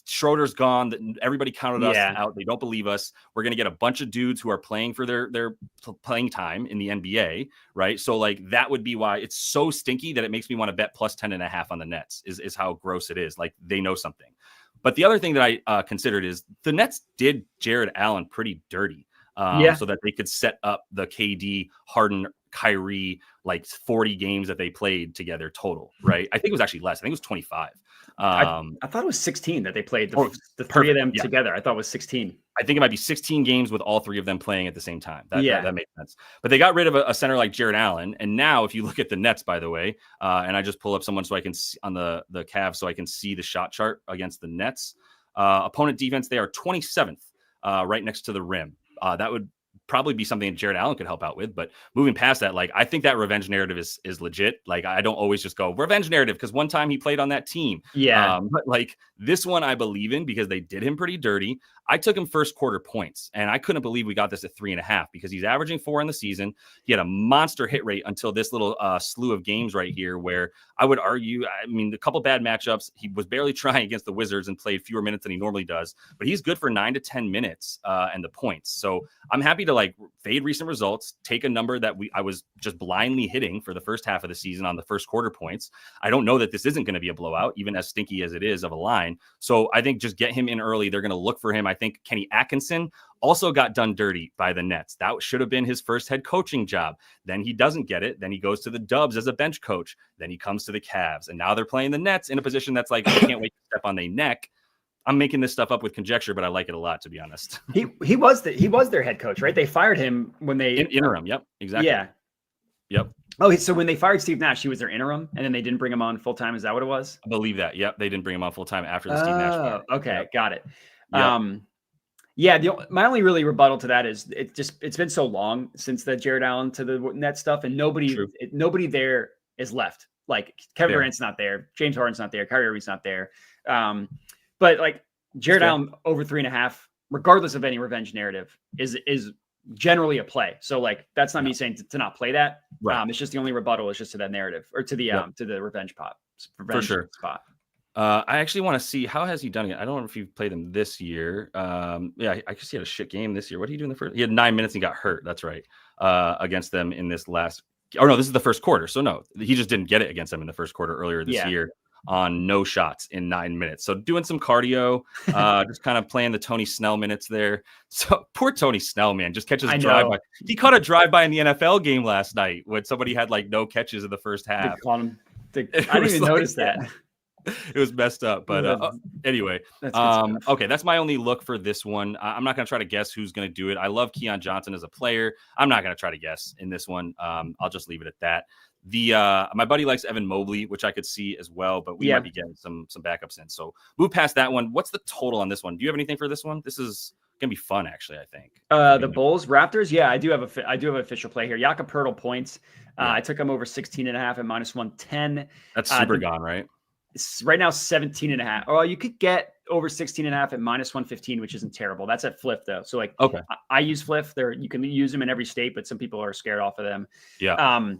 Schroeder's gone. Everybody counted us out. They don't believe us. We're going to get a bunch of dudes who are playing for their playing time in the NBA, right? So like that would be why it's so stinky that it makes me want to bet plus 10.5 on the Nets is how gross it is. Like they know something. But the other thing that I considered is the Nets did Jared Allen pretty dirty. So that they could set up the KD Harden Kyrie, like 40 games that they played together total, right? I think it was actually less. I think it was 25. I thought it was 16 that they played. The three perfect. of them Yeah. together. I thought it was 16. I think it might be 16 games with all three of them playing at the same time. That makes sense. But they got rid of a center like Jared Allen. And now if you look at the Nets, by the way, and I just pull up someone so I can see on the Cavs so I can see the shot chart against the Nets. Opponent defense, they are 27th right next to the rim. That would probably be something that Jared Allen could help out with. But moving past that, like, I think that revenge narrative is legit. Like, I don't always just go revenge narrative because one time he played on that team. Yeah. But like this one I believe in because they did him pretty dirty. I took him first quarter points, and I couldn't believe we got this at 3.5 because he's averaging 4 in the season. He had a monster hit rate until this little slew of games right here where I would argue, I mean, a couple bad matchups. He was barely trying against the Wizards and played fewer minutes than he normally does, but he's good for 9 to 10 minutes and the points. So I'm happy to like fade recent results, take a number that I was just blindly hitting for the first half of the season on the first quarter points. I don't know that this isn't going to be a blowout, even as stinky as it is of a line. So I think just get him in early. They're going to look for him. I think Kenny Atkinson also got done dirty by the Nets. That should have been his first head coaching job. Then he doesn't get it. Then he goes to the Dubs as a bench coach. Then he comes to the Cavs. And now they're playing the Nets in a position that's like, I can't wait to step on their neck. I'm making this stuff up with conjecture, but I like it a lot, to be honest. He was their head coach, right? They fired him when they interim. Yep, exactly. Yeah. Yep. Oh, so when they fired Steve Nash, he was their interim, and then they didn't bring him on full time. Is that what it was? I believe that. Yep, they didn't bring him on full time after the Steve Nash fire. Okay, yep. Got it. Yep. Yeah. My only really rebuttal to that is it's been so long since the Jared Allen to the net stuff, and nobody there is left. Like Kevin Durant's not there, James Harden's not there, Kyrie Irving's not there. But like Jared Allen over 3.5, regardless of any revenge narrative, is generally a play. So like that's not me saying to not play that. Right. It's just the only rebuttal is just to that narrative or to the to the revenge spot. I actually want to see how has he done it. I don't know if you've played him this year. Yeah, I guess he had a shit game this year. What did he do in the first? He had 9 minutes and got hurt. That's right. Against them in this last. Oh no, this is the first quarter. So no, he just didn't get it against them in the first quarter earlier this year on no shots in 9 minutes. So doing some cardio, just kind of playing the Tony Snell minutes there. So poor Tony Snell, man, just catches a drive-by. He caught a drive-by in the NFL game last night when somebody had like no catches in the first half. I didn't even notice that. It was messed up, but anyway, okay, that's my only look for this one. I'm not going to try to guess who's going to do it. I love Keon Johnson as a player. I'm not going to try to guess in this one. I'll just leave it at that. My buddy likes Evan Mobley, which I could see as well, but we might be getting some backups in. So move past that one. What's the total on this one? Do you have anything for this one? This is gonna be fun, actually. I think the Bulls Raptors. Yeah, I do have official play here. Jakob Poeltl points. I took him over 16.5 at -110. That's super gone, right? It's right now 17.5. Oh, you could get over 16.5 at -115, which isn't terrible. That's at Flip though. So like, okay, I use Flip. You can use them in every state, but some people are scared off of them. Yeah.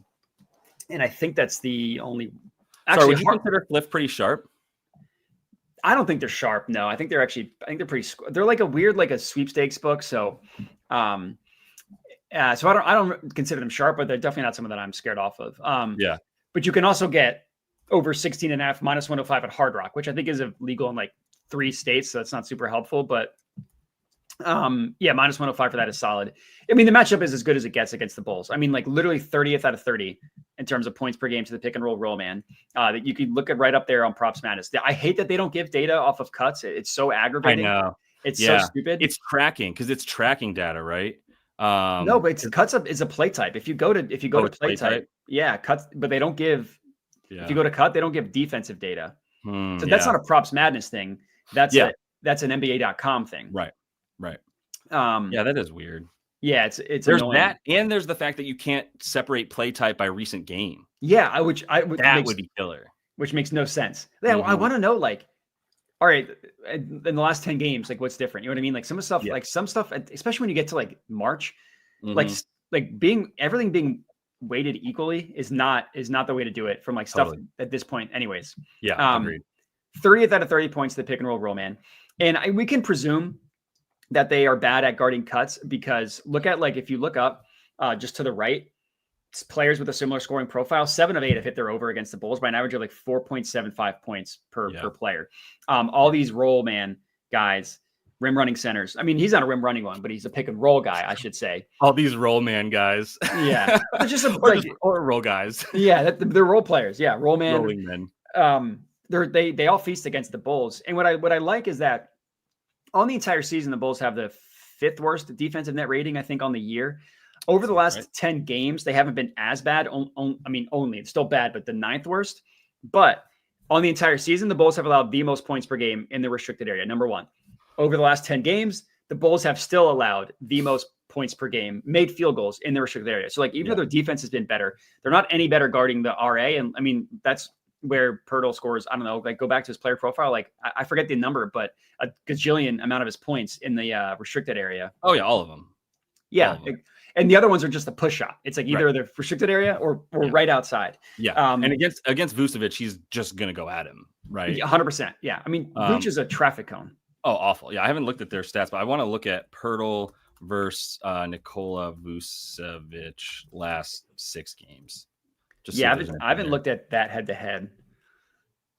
And I think that's the only. Actually, would you consider Flip pretty sharp? I don't think they're sharp. No, I think they're pretty. They're like a weird, like a sweepstakes book. So, so I don't consider them sharp, but they're definitely not someone that I'm scared off of. Yeah. But you can also get over 16.5 -105 at Hard Rock, which I think is illegal in like 3 states. So that's not super helpful, but -105 for that is solid. I mean, the matchup is as good as it gets against the Bulls. I mean, like literally 30th out of 30 in terms of points per game to the pick and roll man. That you can look at right up there on Props Madness. I hate that they don't give data off of cuts. It's so aggravating. I know. It's so stupid. It's tracking because it's tracking data, right? No, but cuts up is a play type. If you go to play type, cuts, but they don't give. Yeah. If you go to cut, they don't give defensive data. So that's not a Props Madness thing. That's an NBA.com thing. Right. That is weird. Yeah, it's there's annoying. That, and there's the fact that you can't separate play type by recent game. Yeah, that would be killer. Which makes no sense. Yeah, I want to know, like, all right, in the last 10 games, like, what's different? You know what I mean? Like some stuff, especially when you get to like March, like everything being weighted equally is not the way to do it from like stuff at this point, anyways. Yeah, agreed. 30th out of 30 points to the pick and roll man, and we can presume that they are bad at guarding cuts because look at like if you look up just to the right, players with a similar scoring profile, 7 of 8 have hit their over against the Bulls by an average of like 4.75 points per player. All these roll man guys rim running centers. I mean, he's not a rim running one, but he's a pick and roll guy, I should say. All these roll man guys. Yeah, they're just or roll guys. Yeah, they're role players. Yeah, roll man. Rolling men. They all feast against the Bulls, and what I like is that on the entire season, the Bulls have the 5th worst defensive net rating, I think, on the year. Over the last 10 games, they haven't been as bad. Only it's still bad, but the 9th worst. But on the entire season, the Bulls have allowed the most points per game in the restricted area. Number 1. Over the last 10 games, the Bulls have still allowed the most points per game, made field goals in the restricted area. So, like, even though their defense has been better, they're not any better guarding the RA. And I mean, that's where Pirtle scores, I don't know, like, go back to his player profile. Like, I forget the number, but a gajillion amount of his points in the restricted area. Oh, yeah, all of them. Yeah. And the other ones are just a push shot. It's like either the restricted area or right outside. Yeah. And against Vucevic, he's just going to go at him, right? 100%. Yeah. I mean, Vuce is a traffic cone. Oh, awful. Yeah, I haven't looked at their stats, but I want to look at Pirtle versus Nikola Vucevic last 6 games. I haven't looked at that head-to-head.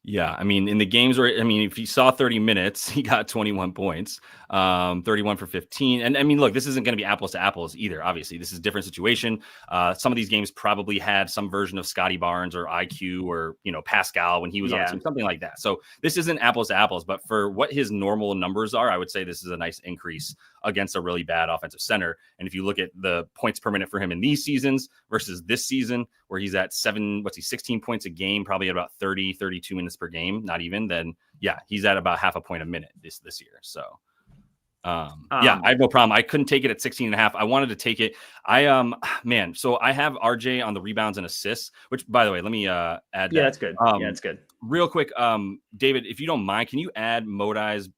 Yeah, I mean, in the games where, if he saw 30 minutes, he got 21 points, 31 for 15. And I mean, look, this isn't going to be apples to apples either. Obviously, this is a different situation. Some of these games probably had some version of Scotty Barnes or IQ or, Pascal when he was on the team, something like that. So this isn't apples to apples, but for what his normal numbers are, I would say this is a nice increase against a really bad offensive center. And if you look at the points per minute for him in these seasons versus this season, where he's at 16 points a game, probably at about 30, 32 minutes per game, not even, then he's at about half a point a minute this year. So I have no problem. I couldn't take it at 16 and a half. I wanted to take it. So I have RJ on the rebounds and assists, which, by the way, let me add that. Yeah, that's good. That's good. Real quick, David, if you don't mind, can you add Modi's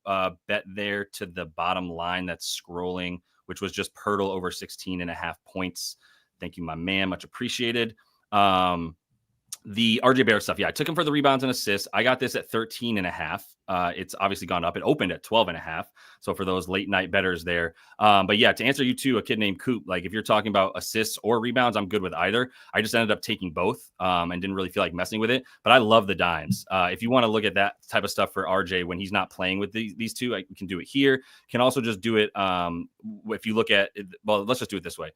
bet there to the bottom line that's scrolling, which was just Pirtle over 16 and a half points. Thank you, my man. Much appreciated. The RJ Barrett stuff. Yeah, I took him for the rebounds and assists. I got this at 13 and a half. It's obviously gone up. It opened at 12 and a half. So for those late night bettors there. But yeah, to answer you too, a kid named Coop, like if you're talking about assists or rebounds, I'm good with either. I just ended up taking both and didn't really feel like messing with it. But I love the dimes. If you want to look at that type of stuff for RJ when he's not playing with these two, I can do it here. Can also just do it if you look at it. Well, let's just do it this way.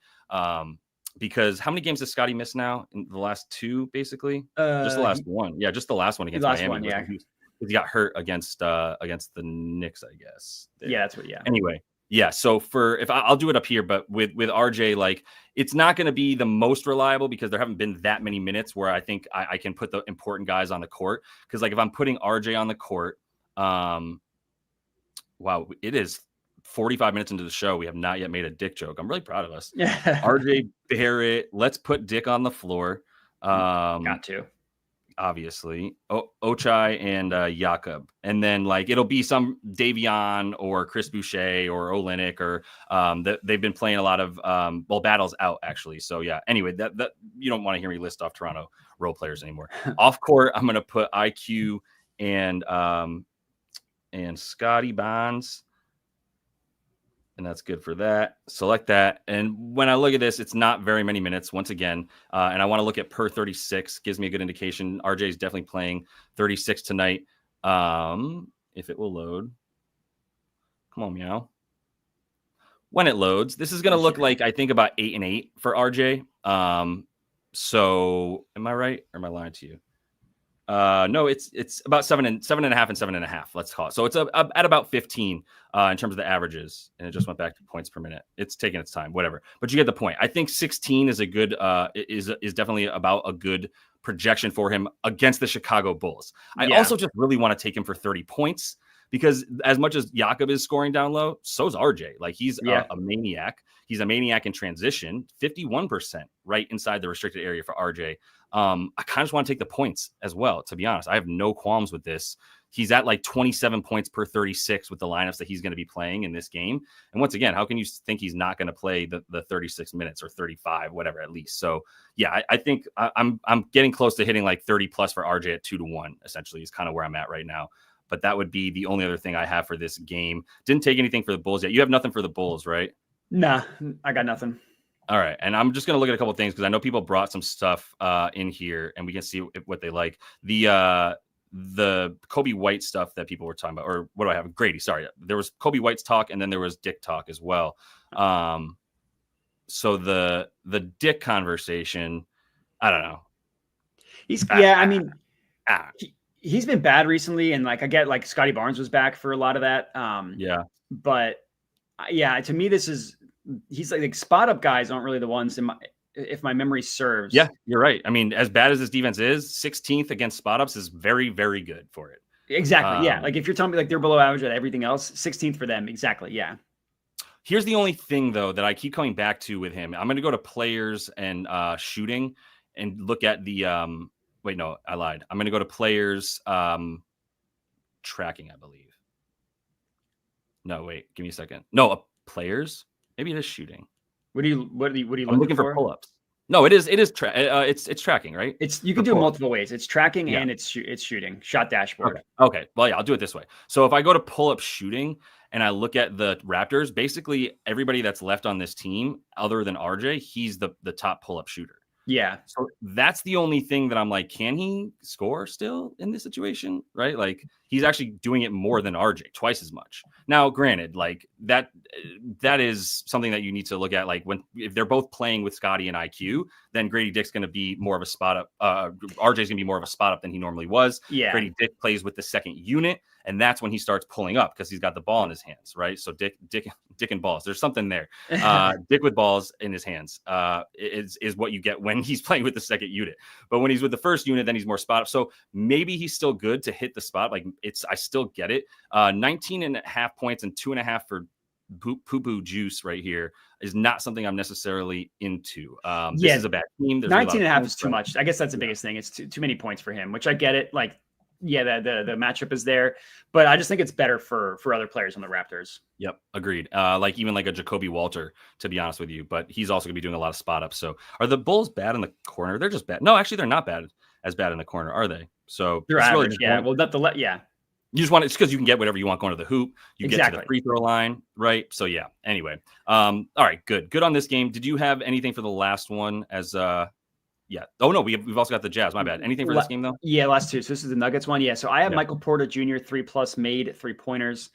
Because how many games does Scotty miss now in the last 2, basically? Just the last one. Yeah, just the last one against Miami. He got hurt against the Knicks, I guess. Yeah, that's what. Yeah. Anyway, yeah. So if I'll do it up here, but with RJ, like it's not going to be the most reliable because there haven't been that many minutes where I think I can put the important guys on the court. Because like if I'm putting RJ on the court, wow, it is 45 minutes into the show. We have not yet made a dick joke. I'm really proud of us. Yeah. RJ Barrett. Let's put Dick on the floor. Got to. Obviously. Ochai and Jakob. And then like it'll be some Davion or Chris Boucher or Olynyk or they've been playing a lot of Battle's out actually. So yeah. Anyway, that you don't want to hear me list off Toronto role players anymore. Off court, I'm gonna put IQ and Scotty Bonds. And that's good for that. Select that. And when I look at this, it's not very many minutes once again. And I want to look at per 36. Gives me a good indication. RJ is definitely playing 36 tonight. If it will load. Come on, meow. When it loads, this is going to look like, I think, about 8 and 8 for RJ. So am I right? Or am I lying to you? No, it's about 7 and a half and 7.5. Let's call it. So it's at about 15 in terms of the averages, and it just went back to points per minute. It's taking its time, whatever. But you get the point. I think 16 is a good is definitely about a good projection for him against the Chicago Bulls. I also just really want to take him for 30 points because as much as Jakob is scoring down low, so is RJ. Like he's a maniac. He's a maniac in transition. 51% right inside the restricted area for RJ. I kind of just want to take the points as well, to be honest. I have no qualms with this. He's at like 27 points per 36 with the lineups that he's going to be playing in this game. And once again, how can you think he's not going to play the 36 minutes or 35, whatever, at least? So yeah, I think I'm getting close to hitting like 30 plus for RJ at 2-1, essentially is kind of where I'm at right now. But that would be the only other thing I have for this game. Didn't take anything for the Bulls yet. You have nothing for the Bulls, right? Nah, I got nothing. All right. And I'm just going to look at a couple of things because I know people brought some stuff in here and we can see what they like. The the Kobe White stuff that people were talking about, or what do I have? Grady. Sorry. There was Kobe White's talk, and then there was Dick talk as well. So the Dick conversation, I don't know. He's been bad recently, and like I get like Scotty Barnes was back for a lot of that. But to me, he's like spot up guys aren't really the ones if my memory serves. Yeah, you're right. I mean, as bad as this defense is, 16th against spot ups is very, very good for it. Exactly. Like if you're telling me like they're below average at everything else, 16th for them. Exactly. Yeah. Here's the only thing though that I keep coming back to with him. I'm going to go to players and shooting and look at the wait, no, I lied. I'm going to go to players tracking, I believe. No, wait, give me a second. No, players. Maybe it is shooting. What are you I'm looking for pull-ups. No, it is it's tracking, right? You can do it multiple ways. It's tracking and it's shooting. Shot dashboard. Okay. Well, yeah, I'll do it this way. So if I go to pull up shooting and I look at the Raptors, basically everybody that's left on this team other than RJ, he's the top pull-up shooter. Yeah. So that's the only thing that I'm like, can he score still in this situation? Right? Like he's actually doing it more than RJ, twice as much. Now, granted, like that is something that you need to look at. Like if they're both playing with Scotty and IQ, then Grady Dick's going to be more of a spot up. RJ's going to be more of a spot up than he normally was. Yeah. Grady Dick plays with the second unit, and that's when he starts pulling up because he's got the ball in his hands, right? So Dick and balls. There's something there. Dick with balls in his hands is what you get when he's playing with the second unit. But when he's with the first unit, then he's more spot up. So maybe he's still good to hit the spot. Like I still get it. 19.5 points and 2.5 for poo-poo juice right here is not something I'm necessarily into. This is a bad team. 19.5 is too much. I guess that's the biggest thing. It's too many points for him, which I get it. Like, yeah, the matchup is there, but I just think it's better for other players on the Raptors. Yep, agreed. Like even like a Jacoby Walter, to be honest with you, but he's also gonna be doing a lot of spot ups. So are the Bulls bad in the corner? They're just bad. No, actually, they're not as bad in the corner, are they? So they're average. Really well, not yeah. You just want it's because you can get whatever you want going to the hoop. You get to the free throw line, right? So yeah. Anyway, all right, good on this game. Did you have anything for the last one? Yeah. Oh no, we've also got the Jazz. My bad. Anything for this game though? Yeah, last two. So this is the Nuggets one. Yeah. So I have Michael Porter Jr. 3+ made 3-pointers.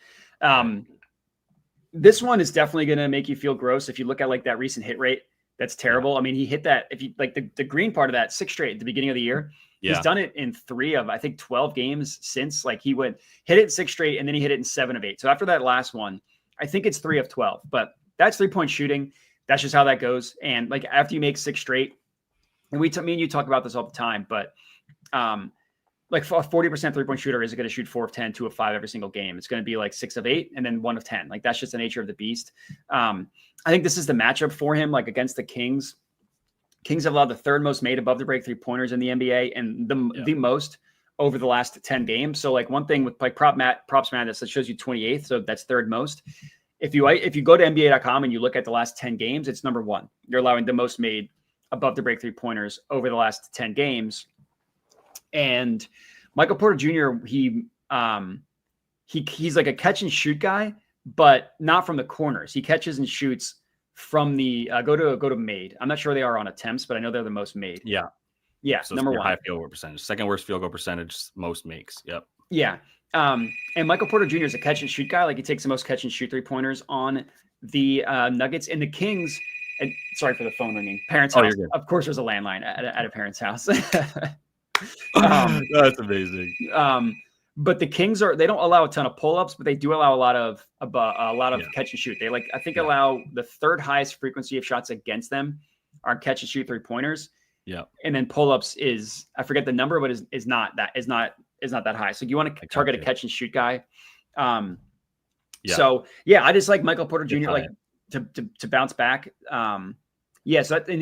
This one is definitely going to make you feel gross if you look at like that recent hit rate. That's terrible. I mean, he hit that. If you like the green part of that 6 straight at the beginning of the year. Yeah. He's done it in 3 of I think 12 games since. Like he hit it 6 straight and then he hit it in 7 of 8. So after that last one, I think it's 3 of 12. But that's 3-point shooting. That's just how that goes. And like after you make 6 straight. And me and you talk about this all the time, but like a 40% 3-point shooter isn't going to shoot 4 of 10, 2 of 5 every single game. It's going to be like 6 of 8 and then 1 of 10. Like that's just the nature of the beast. I think this is the matchup for him, like against the Kings. Kings have allowed the 3rd most made above the break 3-pointers in the NBA and the most over the last 10 games. So like one thing with like Props Madness that shows you 28th, so that's 3rd most. If you go to NBA.com and you look at the last 10 games, it's number 1. You're allowing the most made above the break 3-pointers over the last 10 games. And Michael Porter Jr., he's like a catch and shoot guy, but not from the corners. He catches and shoots from the go to made. I'm not sure they are on attempts, but I know they're the most made. Yeah. So number 1. High field goal percentage. Second worst field goal percentage, most makes. Yep. Yeah. And Michael Porter Jr. is a catch and shoot guy. Like he takes the most catch and shoot 3-pointers on the Nuggets. And the Kings. And sorry for the phone ringing. Parents' house. Of course, there's a landline at a parent's house. That's amazing. But the Kings they don't allow a ton of pull-ups, but they do allow a lot of catch and shoot. They allow the 3rd highest frequency of shots against them are catch and shoot 3-pointers. Yeah. And then pull-ups is I forget the number, but is not that high. So you want to target a catch and shoot guy. So yeah, I just like Michael Porter Jr. like to bounce back. So and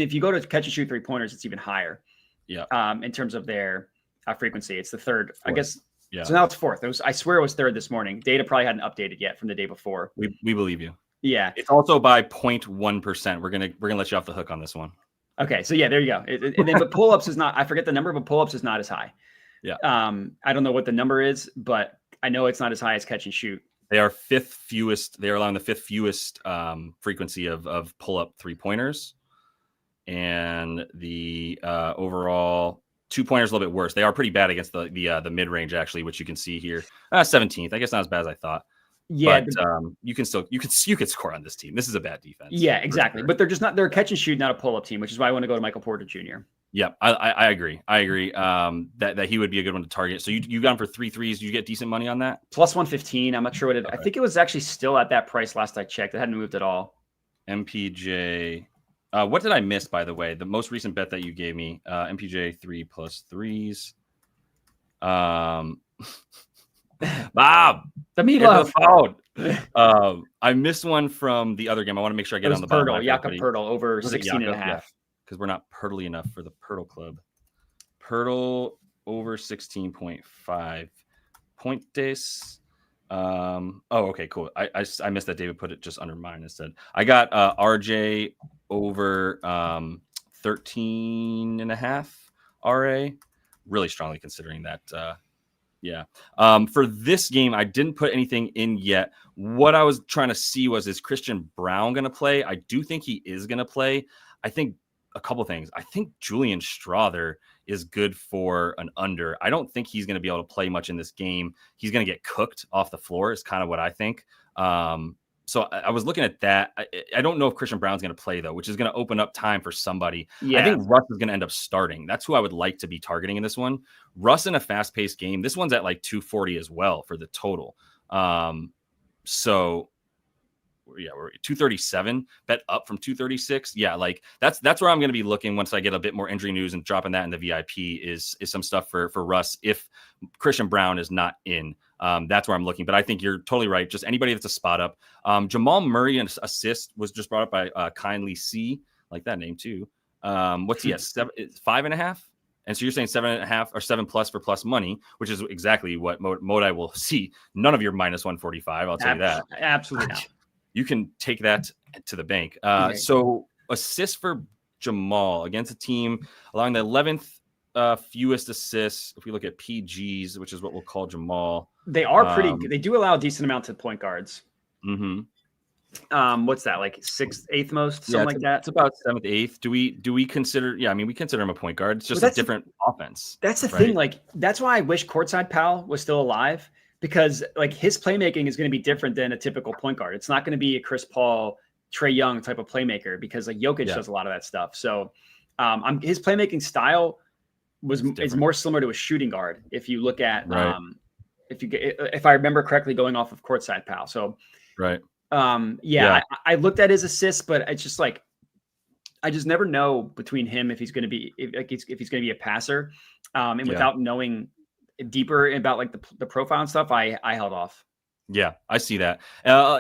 if you go to catch and shoot 3-pointers, it's even higher. Yeah. In terms of their frequency, it's the 3rd, 4th. I guess. Yeah. So now it's 4th. I swear it was 3rd this morning. Data probably hadn't updated yet from the day before. We believe you. Yeah. It's also by 0.1%. We're gonna let you off the hook on this one. Okay. So yeah, there you go. And then but pull-ups is not. I forget the number, but pull-ups is not as high. Yeah. I don't know what the number is, but I know it's not as high as catch and shoot. They are 5th fewest. They are allowing the 5th fewest frequency of pull-up 3-pointers, and the overall 2-pointers a little bit worse. They are pretty bad against the mid range actually, which you can see here. 17th, I guess not as bad as I thought. Yeah, but you can score on this team. This is a bad defense. Yeah, exactly. Sure. But they're a catch and shoot, not a pull up team, which is why I want to go to Michael Porter Jr. Yeah, I agree. That he would be a good one to target. So you got him for 3 threes. Did you get decent money on that? Plus 115. I'm not sure what it. Okay. I think it was actually still at that price last I checked. It hadn't moved at all. MPJ. What did I miss, by the way? The most recent bet that you gave me, MPJ 3 plus 3s. Bob, the meatloaf. I missed one from the other game. I want to make sure I get on the bottom. Jakob Poeltl over 16 and a half. Because we're not Pirtly enough for the Pirtle Club. Pirtle over 16.5 points. Okay, cool. I missed that. David put it just under mine instead. I got RJ over 13 and a half RA. Really strongly considering that. For this game, I didn't put anything in yet. What I was trying to see was, is Christian Braun going to play? I do think he is going to play. I think a couple things. I think Julian Strother is good for an under. I don't think he's going to be able to play much in this game. He's going to get cooked off the floor is kind of what I think. So I was looking at that. I don't know if Christian Braun's going to play, though, which is going to open up time for somebody. Yeah. I think Russ is going to end up starting. That's who I would like to be targeting in this one. Russ in a fast-paced game. This one's at like 240 as well for the total. We're 237, bet up from 236. Yeah, like that's where I'm going to be looking once I get a bit more injury news and dropping that in the VIP is some stuff for Russ if Christian Braun is not in. That's where I'm looking. But I think you're totally right. Just anybody that's a spot up. Jamal Murray and assist was just brought up by Kindly C, like that name too. What's he at? 5.5? And so you're saying 7.5 or 7+ for plus money, which is exactly what Modi will see. None of your minus 145. I'll tell you that. Absolutely not. You can take that to the bank. So assist for Jamal against a team allowing the 11th fewest assists. If we look at PGs, which is what we'll call Jamal, they are pretty good. They do allow a decent amount to point guards. Mm-hmm. What's that, like 6th, 8th most, something like that? It's about 7th, 8th. Do we consider? Yeah, I mean, we consider him a point guard. It's just a different offense. That's the thing. Like that's why I wish Courtside Pal was still alive. Because like his playmaking is going to be different than a typical point guard. It's not going to be a Chris Paul, Trae Young type of playmaker because like Jokic does a lot of that stuff. So his playmaking style is more similar to a shooting guard. If you look at if I remember correctly, going off of Courtside Pal. So I looked at his assists, but it's just like I just never know between him if he's going to be if he's going to be a passer, and without knowing deeper about like the profile and stuff, I held off. Yeah, I see that.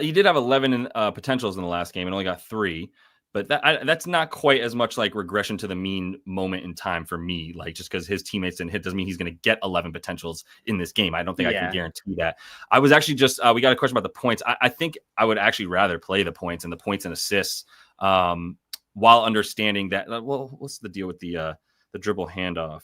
He did have 11 potentials in the last game and only got 3, but that's not quite as much like regression to the mean moment in time for me. Like just because his teammates didn't hit doesn't mean he's going to get 11 potentials in this game. I don't think I can guarantee that. I was actually just we got a question about the points. I think I would actually rather play the points and assists while understanding that. Well, what's the deal with the dribble handoff?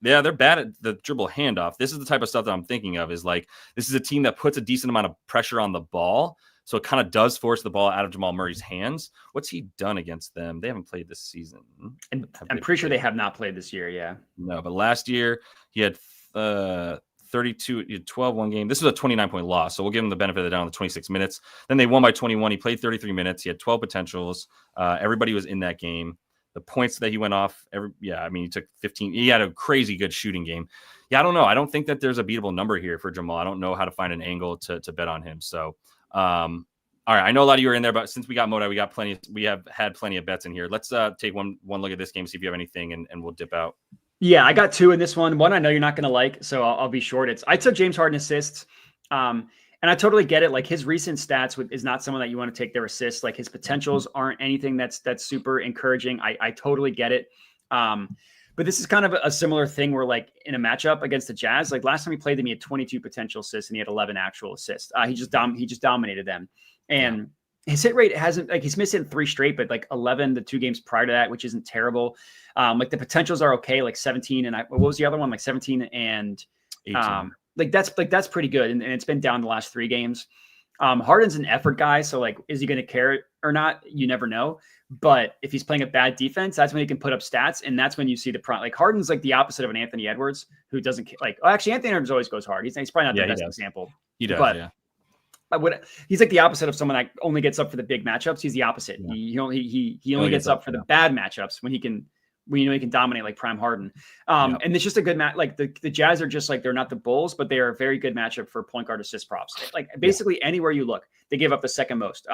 Yeah, they're bad at the dribble handoff. This is the type of stuff that I'm thinking of is like, this is a team that puts a decent amount of pressure on the ball. So it kind of does force the ball out of Jamal Murray's hands. What's he done against them? They haven't played this season. And I'm pretty sure they have not played this year. Yeah. No, but last year he had 32, he had 12 one game. This was a 29-point loss. So we'll give him the benefit of the doubt on the 26 minutes. Then they won by 21. He played 33 minutes. He had 12 potentials. Everybody was in that game. The points that he went off, he took 15. He had a crazy good shooting game. Yeah, I don't know. I don't think that there's a beatable number here for Jamal. I don't know how to find an angle to bet on him. So, all right. I know a lot of you are in there, but since we got Modi, we have had plenty of bets in here. Let's take one look at this game, see if you have anything, and we'll dip out. Yeah, I got 2 in this one. One I know you're not going to like, so I'll be short. I took James Harden assists. And I totally get it. Like his recent stats is not someone that you want to take their assists. Like his potentials aren't anything that's super encouraging. I totally get it. But this is kind of a similar thing where like in a matchup against the Jazz, like last time he played them, he had 22 potential assists and he had 11 actual assists. He just dominated them. And his hit rate hasn't, like he's missing 3 straight, but like 11 the 2 games prior to that, which isn't terrible. Like the potentials are okay, like 17 and what was the other one? Like 17 and 18. That's pretty good. And it's been down the last 3 games. Harden's an effort guy, so like, is he going to care or not? You never know. But if he's playing a bad defense, that's when he can put up stats, and that's when you see the prime. Like Harden's like the opposite of an Anthony Edwards, who doesn't like. Oh, actually, Anthony Edwards always goes hard. He's probably not the best example. He does, but yeah. He's like the opposite of someone that only gets up for the big matchups. He's the opposite. Yeah. He only gets up for the bad matchups when he can. He can dominate like prime Harden. And it's just a good match. Like the Jazz are just like, they're not the Bulls, but they are a very good matchup for point guard assist props. Like basically anywhere you look, they give up the second most.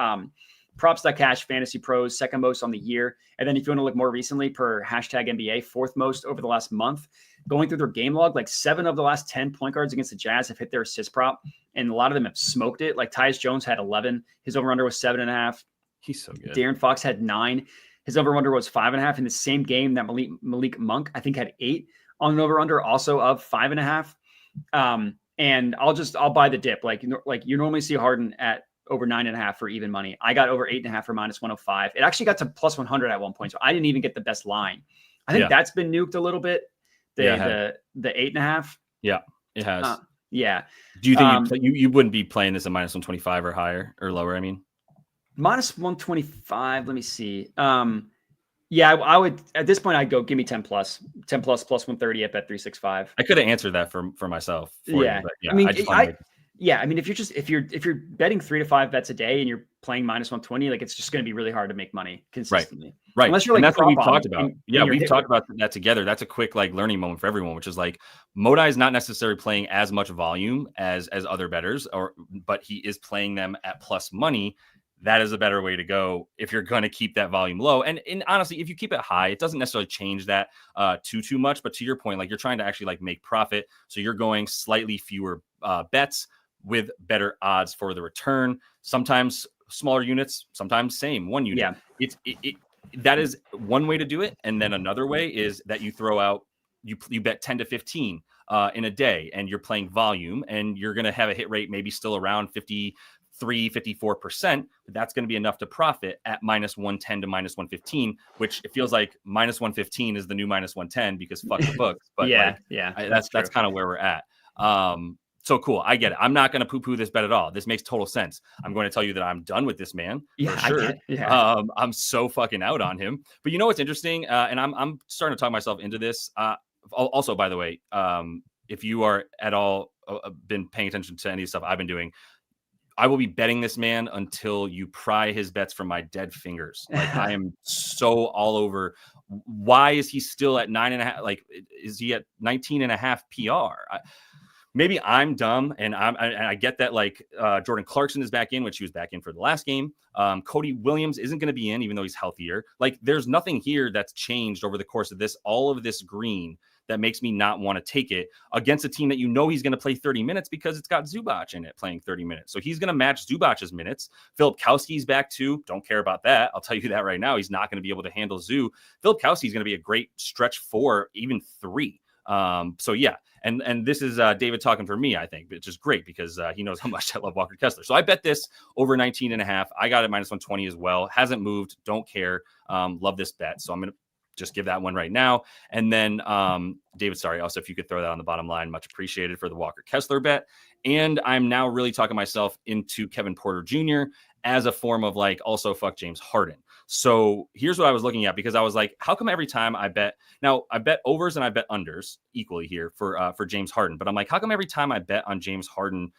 Props.cash Fantasy Pros, second most on the year. And then if you want to look more recently per hashtag NBA, fourth most over the last month. Going through their game log, like 7 of the last 10 point guards against the Jazz have hit their assist prop. And a lot of them have smoked it. Like Tyus Jones had 11. His over-under was 7.5. He's so good. Darren Fox had 9. His over-under was 5.5 in the same game that Malik Monk, I think, had 8 on an over-under, also of 5.5. And I'll buy the dip. Like you normally see Harden at over 9.5 for even money. I got over 8.5 for minus 105. It actually got to plus 100 at one point, so I didn't even get the best line. I think that's been nuked a little bit. The 8.5. Yeah, it has. Yeah. Do you think you wouldn't be playing this at minus 125 or higher or lower? I mean. Minus 125. Let me see. Yeah, I would at this point. I'd go give me 10 plus 130 at Bet365. I could have answered that for myself. Yeah. You, but I mean, if you're betting 3 to 5 bets a day and you're playing minus 120, like it's just going to be really hard to make money consistently. Right. Unless you're like, and that's what we've talked about. We've talked about that together. That's a quick like learning moment for everyone, which is like Modi is not necessarily playing as much volume as other bettors, but he is playing them at plus money. That is a better way to go if you're going to keep that volume low. And honestly, if you keep it high, it doesn't necessarily change that too much. But to your point, like you're trying to actually like make profit. So you're going slightly fewer bets with better odds for the return. Sometimes smaller units, sometimes same one unit. Yeah. That is one way to do it. And then another way is that you throw out, you bet 10 to 15 in a day and you're playing volume and you're going to have a hit rate maybe still around 54%, but that's going to be enough to profit at minus 110 to minus 115, which it feels like minus 115 is the new minus 110 because fuck the books. But that's kind of where we're at. So cool. I get it. I'm not going to poo-poo this bet at all. This makes total sense. I'm going to tell you that I'm done with this man. Yeah, for sure. I get it. Yeah. I'm so fucking out on him. But you know what's interesting? And I'm starting to talk myself into this. Also, by the way, if you are at all been paying attention to any stuff I've been doing, I will be betting this man until you pry his bets from my dead fingers. Like I am so all over. Why is he still at 9.5? Like, is he at 19.5 PR? Maybe I'm dumb, and I get that. Like Jordan Clarkson is back in, which he was back in for the last game. Cody Williams isn't going to be in, even though he's healthier. Like, there's nothing here that's changed over the course of this. All of this green that makes me not want to take it against a team that he's going to play 30 minutes because it's got Zubac in it playing 30 minutes. So he's going to match Zubac's minutes. Filipkowski's back too. Don't care about that. I'll tell you that right now. He's not going to be able to handle Zoo. Filipkowski's going to be a great stretch 4, even 3. So yeah. And this is David talking for me, I think, which is great because he knows how much I love Walker Kessler. So I bet this over 19.5. I got it minus 120 as well. Hasn't moved. Don't care. Love this bet. So I'm going to just give that one right now. And then David, sorry, also if you could throw that on the bottom line, much appreciated for the Walker Kessler bet. And I'm now really talking myself into Kevin Porter Jr. as a form of like also fuck James Harden. So here's what I was looking at because I was like, how come every time I bet overs and I bet unders equally here for James Harden, but I'm like, how come every time I bet on James Harden,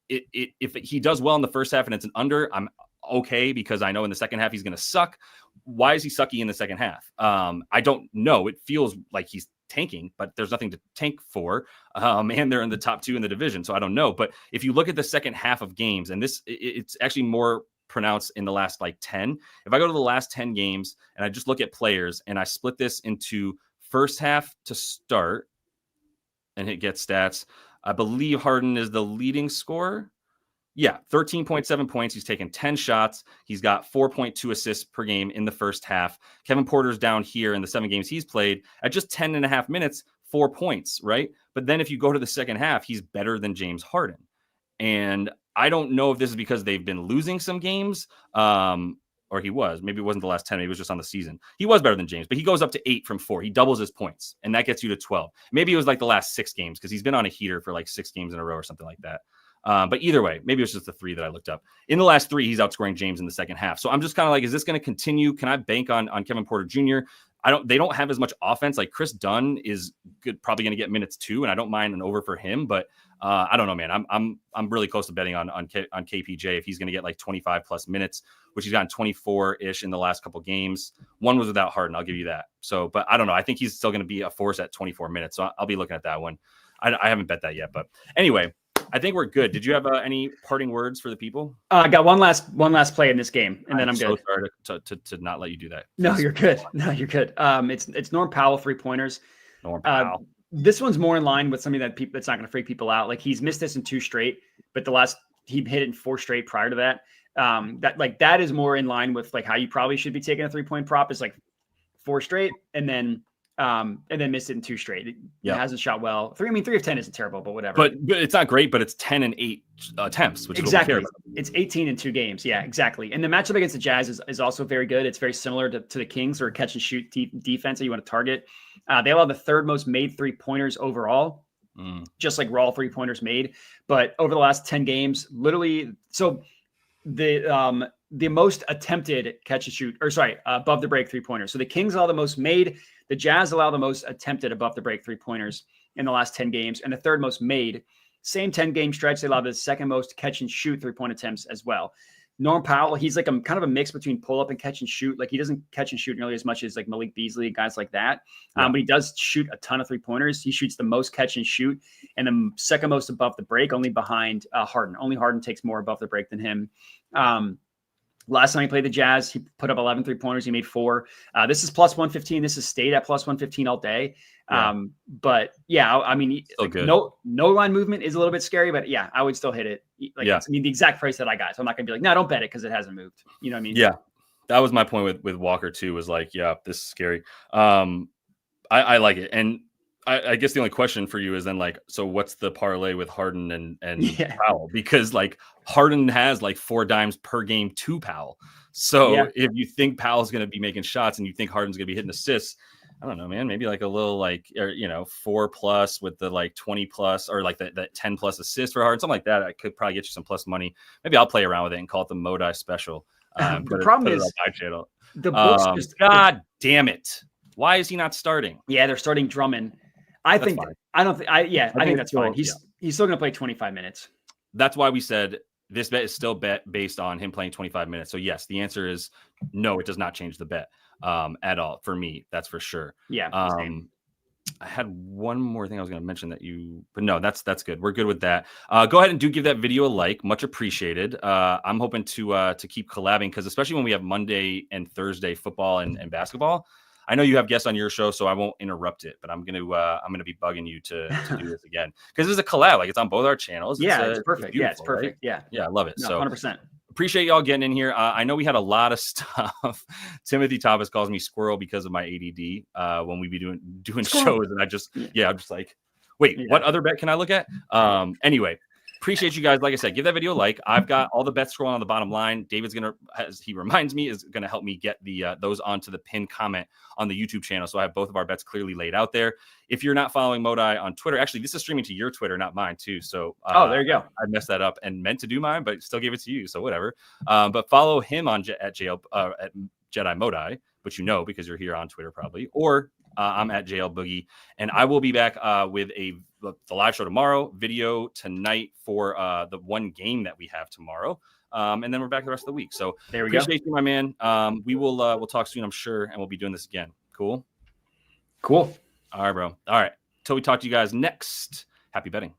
if he does well in the first half and it's an under, I'm okay because I know in the second half he's going to suck. Why is he sucky in the second half? I don't know. It feels like he's tanking, but there's nothing to tank for. And they're in the top 2 in the division. So I don't know. But if you look at the second half of games, and it's actually more pronounced in the last like 10. If I go to the last 10 games and I just look at players and I split this into first half to start and hit get stats, I believe Harden is the leading scorer. Yeah, 13.7 points. He's taken 10 shots. He's got 4.2 assists per game in the first half. Kevin Porter's down here in the 7 games he's played at just 10.5 minutes, 4 points, right? But then if you go to the second half, he's better than James Harden. And I don't know if this is because they've been losing some games, or he was. Maybe it wasn't the last 10. Maybe it was just on the season. He was better than James, but he goes up to 8 from 4. He doubles his points, and that gets you to 12. Maybe it was like the last 6 games because he's been on a heater for like 6 games in a row or something like that. But either way, maybe it was just the 3 that I looked up. In the last 3, he's outscoring James in the second half. So I'm just kind of like, is this going to continue? Can I bank on Kevin Porter Jr.? They don't have as much offense. Like Chris Dunn is good, probably going to get minutes too, and I don't mind an over for him. But I don't know, man. I'm really close to betting on KPJ if he's going to get like 25 plus minutes, which he's gotten 24-ish in the last couple games. One was without Harden, I'll give you that. So, but I don't know. I think he's still going to be a force at 24 minutes. So I'll be looking at that one. I haven't bet that yet, but anyway, I think we're good. Did you have any parting words for the people? I got one last play in this game, and then I'm good. Sorry to not let you do that. No, you're good. It's Norm Powell 3-pointers. Norm Powell. This one's more in line with something that's not going to freak people out. Like he's missed this in 2 straight, but he hit it in 4 straight prior to that. That is more in line with like how you probably should be taking a 3-point prop is like 4 straight and then missed it in 2 straight. It hasn't shot well. 3 of 10 isn't terrible, but whatever. But it's not great, but it's 10 and 8 attempts, which exactly. is what we care about. It's 18 in 2 games. Yeah, exactly. And the matchup against the Jazz is also very good. It's very similar to the Kings or catch and shoot defense that you want to target. They allow the 3rd most made 3-pointers overall, just like raw 3-pointers made. But over the last 10 games, literally, so the most attempted catch and shoot, above the break 3-pointers. So the Kings allow the most made. The Jazz allow the most attempted above the break 3-pointers in the last 10 games, and the 3rd most made. Same 10-game stretch, they allow the 2nd most catch and shoot 3-point attempts as well. Norm Powell, he's like kind of a mix between pull up and catch and shoot. Like he doesn't catch and shoot nearly as much as like Malik Beasley, guys like that. But he does shoot a ton of 3-pointers. He shoots the most catch and shoot and the 2nd most above the break, only behind Harden. Only Harden takes more above the break than him. Last time he played the Jazz, he put up 11 3-pointers. He made 4. This is plus 115. This has stayed at plus 115 all day. But yeah, I mean, like, no line movement is a little bit scary, but yeah, I would still hit it. Like, I mean, the exact price that I got. So I'm not gonna be like, no, don't bet it because it hasn't moved. You know what I mean? Yeah, that was my point with Walker too. Was like, yeah, this is scary. I like it, and I guess the only question for you is then like, so what's the parlay with Harden and Powell? Because like Harden has like 4 dimes per game to Powell. So if you think Powell's going to be making shots and you think Harden's going to be hitting assists, I don't know, man, maybe like a little like, or, 4+ with the like 20+ or like that 10+ assist for Harden, something like that. I could probably get you some plus money. Maybe I'll play around with it and call it the Modi special. The problem is my channel. The books just, God damn it. Why is he not starting? Yeah, they're starting Drummond. I think that's fine. He's still going to play 25 minutes. That's why we said this bet is still based on him playing 25 minutes. So yes, the answer is no, it does not change the bet at all for me. That's for sure. Yeah. I had one more thing I was going to mention but no, that's good. We're good with that. Go ahead and give that video a like, much appreciated. I'm hoping to keep collabing because especially when we have Monday and Thursday football and basketball, I know you have guests on your show, so I won't interrupt it, but I'm gonna be bugging you to do this again because it's a collab. Like it's on both our channels. It's perfect. It's perfect. Right? Yeah, I love it. No, so 100%. Appreciate y'all getting in here. I know we had a lot of stuff. Timothy Thomas calls me squirrel because of my ADD when we be doing shows, and I'm just like, wait, what other bet can I look at? Anyway. Appreciate you guys. Like I said, give that video a like. I've got all the bets scrolling on the bottom line. David's as he reminds me, is gonna help me get those onto the pinned comment on the YouTube channel. So I have both of our bets clearly laid out there. If you're not following Modi on Twitter, actually, this is streaming to your Twitter, not mine too. So there you go. I messed that up and meant to do mine, but still gave it to you. So whatever. But follow him at JediModi, which because you're here on Twitter probably, or I'm at JL Boogie, and I will be back with the live show tomorrow, video tonight for the one game that we have tomorrow, and then we're back the rest of the week. So there we go. Appreciate you, my man. We'll talk soon, I'm sure, and we'll be doing this again. Cool. All right, bro. All right. Till we talk to you guys next. Happy betting.